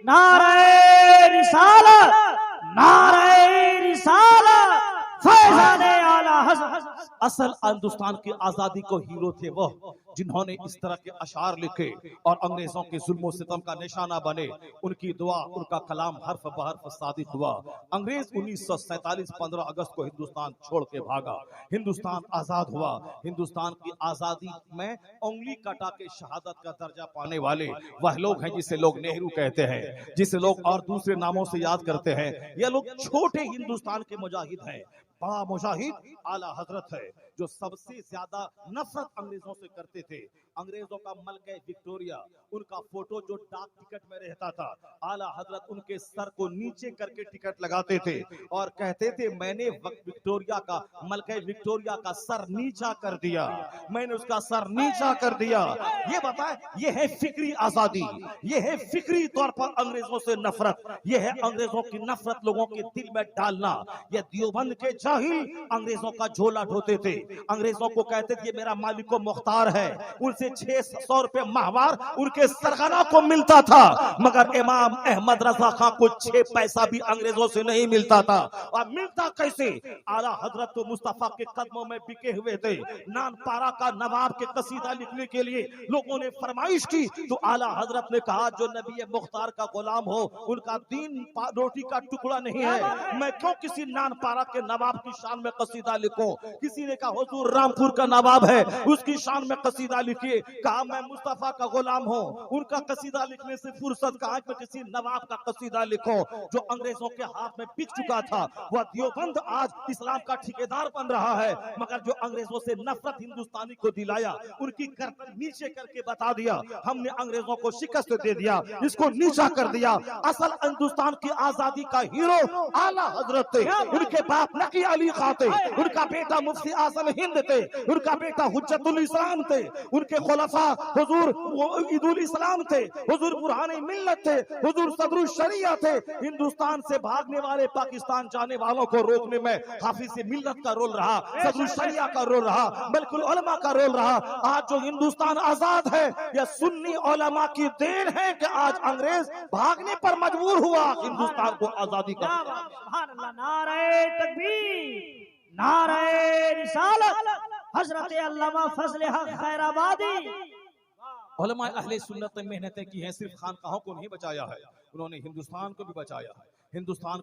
नारे रिसालत, नारे रिसालत, फैज़ाने आला हसन। असल हिंदुस्तान की आजादी को हीरो थे वो जिन्होंने इस तरह के अशार लिखे और अंग्रेजों के जुल्म सितम का निशाना बने। उनकी दुआ, उनका कलाम हर्फ बहर्फ सादिक हुआ। अंग्रेज 1947 15 अगस्त को हिंदुस्तान छोड़ के भागा, हिंदुस्तान आजाद हुआ। हिंदुस्तान की आजादी में उंगली कटा के शहादत का दर्जा पाने वाले वह लोग हैं जिसे लोग नेहरू कहते हैं, जिसे लोग और दूसरे नामों से याद करते हैं। यह लोग छोटे हिंदुस्तान के मुजाहिद हैं। बड़ा मुजाहिद आला हजरत है जो सबसे ज्यादा नफरत अंग्रेजों से करते थे। अंग्रेजों का मलका विक्टोरिया, उनका फोटो जो डाक टिकट में रहता था, आला हजरत उनके सर को नीचे करके टिकट लगाते थे और कहते थे मैंने विक्टोरिया का, मलका विक्टोरिया का सर नीचा कर दिया, मैंने उसका सर नीचा कर दिया। ये बताए, ये है फिक्री आजादी, ये है फिक्री तौर पर अंग्रेजों से नफरत, ये है अंग्रेजों की नफरत लोगों के दिल में डालना। ये देवबंद के जाहिल अंग्रेजों का झोला ढोते थे, अंग्रेजों को कहते थे मेरा मालिको मुख्तार है, उनसे 600 रुपए माहवार उनके सरगना को मिलता था। मगर इमाम अहमद रजा खां को 6 पैसा भी अंग्रेजों से नहीं मिलता था। और मिलता कैसे? आला हजरत तो मुस्तफा के कदमों में बिके हुए थे। नानपारा का नवाब के कसीदा लिखने के लिए लोगों ने फरमाइश की तो आला हजरत ने कहा जो नबी मुख्तार का गुलाम हो उनका दीन रोटी का टुकड़ा नहीं है, मैं क्यों किसी नानपारा के नवाब की शान में कसीदा लिखूं। किसी ने कहा हुजूर रामपुर का नवाब है उसकी शान में कसीदा लिखिए, कहा मैं मुस्तफा का गुलाम हूँ। उनका कसीदा लिखने से फुर्सत कहा कि किसी नवाब का कसीदा लिखो जो अंग्रेजों के हाथ में बिक चुका था। वह देवबंद आज इस्लाम का ठेकेदार बन रहा है, मगर जो अंग्रेजों से नफरत हिंदुस्तानी को दिलाया, उनकी गर्दन नीचे करके बता दिया हमने अंग्रेजों को शिकस्त दे दिया, इसको नीचा कर दिया। असल हिंदुस्तान की आजादी का हीरो आला हजरत थे, उनके बाप नकी अली खां थे, उनका बेटा मुफ्ती आजम हिंद थे, उनका बेटा हुज्जतुल इस्लाम थे, उनके खुलफा हुजूर ईदुल इस्लाम थे, हुजूर बुरहाने मिल्लत थे, हुजूर सदरुल शरिया थे। हिंदुस्तान से भागने वाले पाकिस्तान जाने वालों को रोकने में हाफिज मिल्लत का रोल रहा, सदरुल शरिया का रोल रहा, मलकुल उलमा का रोल रहा। आज जो हिंदुस्तान आजाद है यह सुन्नी उलमा की देन है कि आज अंग्रेज भागने पर मजबूर हुआ हिंदुस्तान को आजादी का। सुभान अल्लाह, नारे तकबीर, नारे रिसालत, हजरत अल्लामा फजल हक खैराबादी। उलमा अहले सुन्नत ने मेहनतें की हैं, सिर्फ खानकाहों को नहीं बचाया है, उन्होंने हिंदुस्तान को भी बचाया है, हिंदुस्तान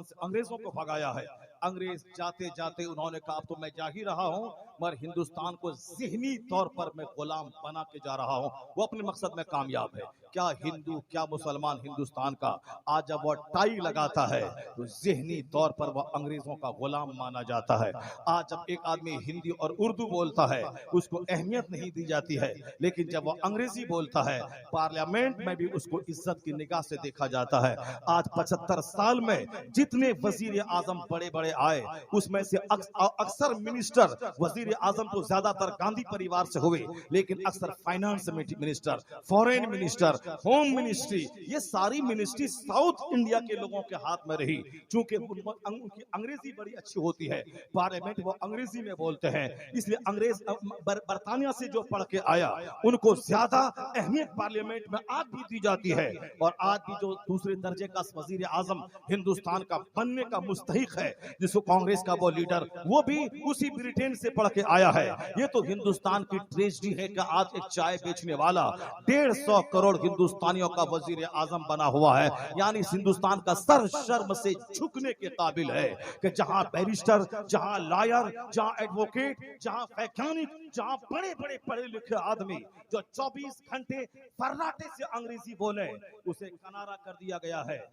से अंग्रेजों को भगाया है। अंग्रेज जाते जाते उन्होंने कहा अब तो मैं जा ही रहा हूं, मगर हिंदुस्तान को ज़हनी तौर पर मैं गुलाम बना के जा रहा हूं। वो अपने मकसद में कामयाब है। क्या हिंदू क्या मुसलमान हिंदुस्तान का आज जब वह टाई लगाता है तो ज़हनी तौर पर वह अंग्रेजों का गुलाम माना जाता है। आज जब एक आदमी हिंदी और उर्दू बोलता है उसको अहमियत नहीं दी जाती है, लेकिन जब वह अंग्रेजी बोलता है पार्लियामेंट में भी उसको इज्जत की निगाह से देखा जाता है। आज 75 साल में जितने वजीर आजम बड़े बड़े आए उसमें से अक्सर मिनिस्टर वजीर आजम तो ज्यादातर गांधी परिवार से हुए, लेकिन अक्सर finance minister, foreign minister, home ministry, ये सारी मिनिस्ट्री साउथ इंडिया के लोगों के हाथ में रही। चूंकि उनकी अंग्रेजी बड़ी अच्छी होती है, पार्लियामेंट वो अंग्रेजी में बोलते हैं, इसलिए अंग्रेज बरतानिया से जो पढ़ के आया उनको ज्यादा अहमियत पार्लियामेंट में आज भी दी जाती है। और आज भी जो दूसरे दर्जे का वजीर आजम हिंदुस्तान का बनने का मुस्तहिक है, जिसको कांग्रेस का वो लीडर, वो भी उसी ब्रिटेन से पढ़ के आया है। ये तो हिंदुस्तान की ट्रेजेडी है कि आज एक चाय बेचने वाला 150 करोड़ हिंदुस्तानियों का वजीर आजम बना हुआ है। यानी इस हिंदुस्तान का सर शर्म से झुकने के काबिल है कि जहां बैरिस्टर, जहां लॉयर, जहां एडवोकेट, जहां वैज्ञानिक, जहां बड़े बड़े पढ़े लिखे आदमी जो 24 घंटे फर्राटे से अंग्रेजी बोले उसे किनारा कर दिया गया है।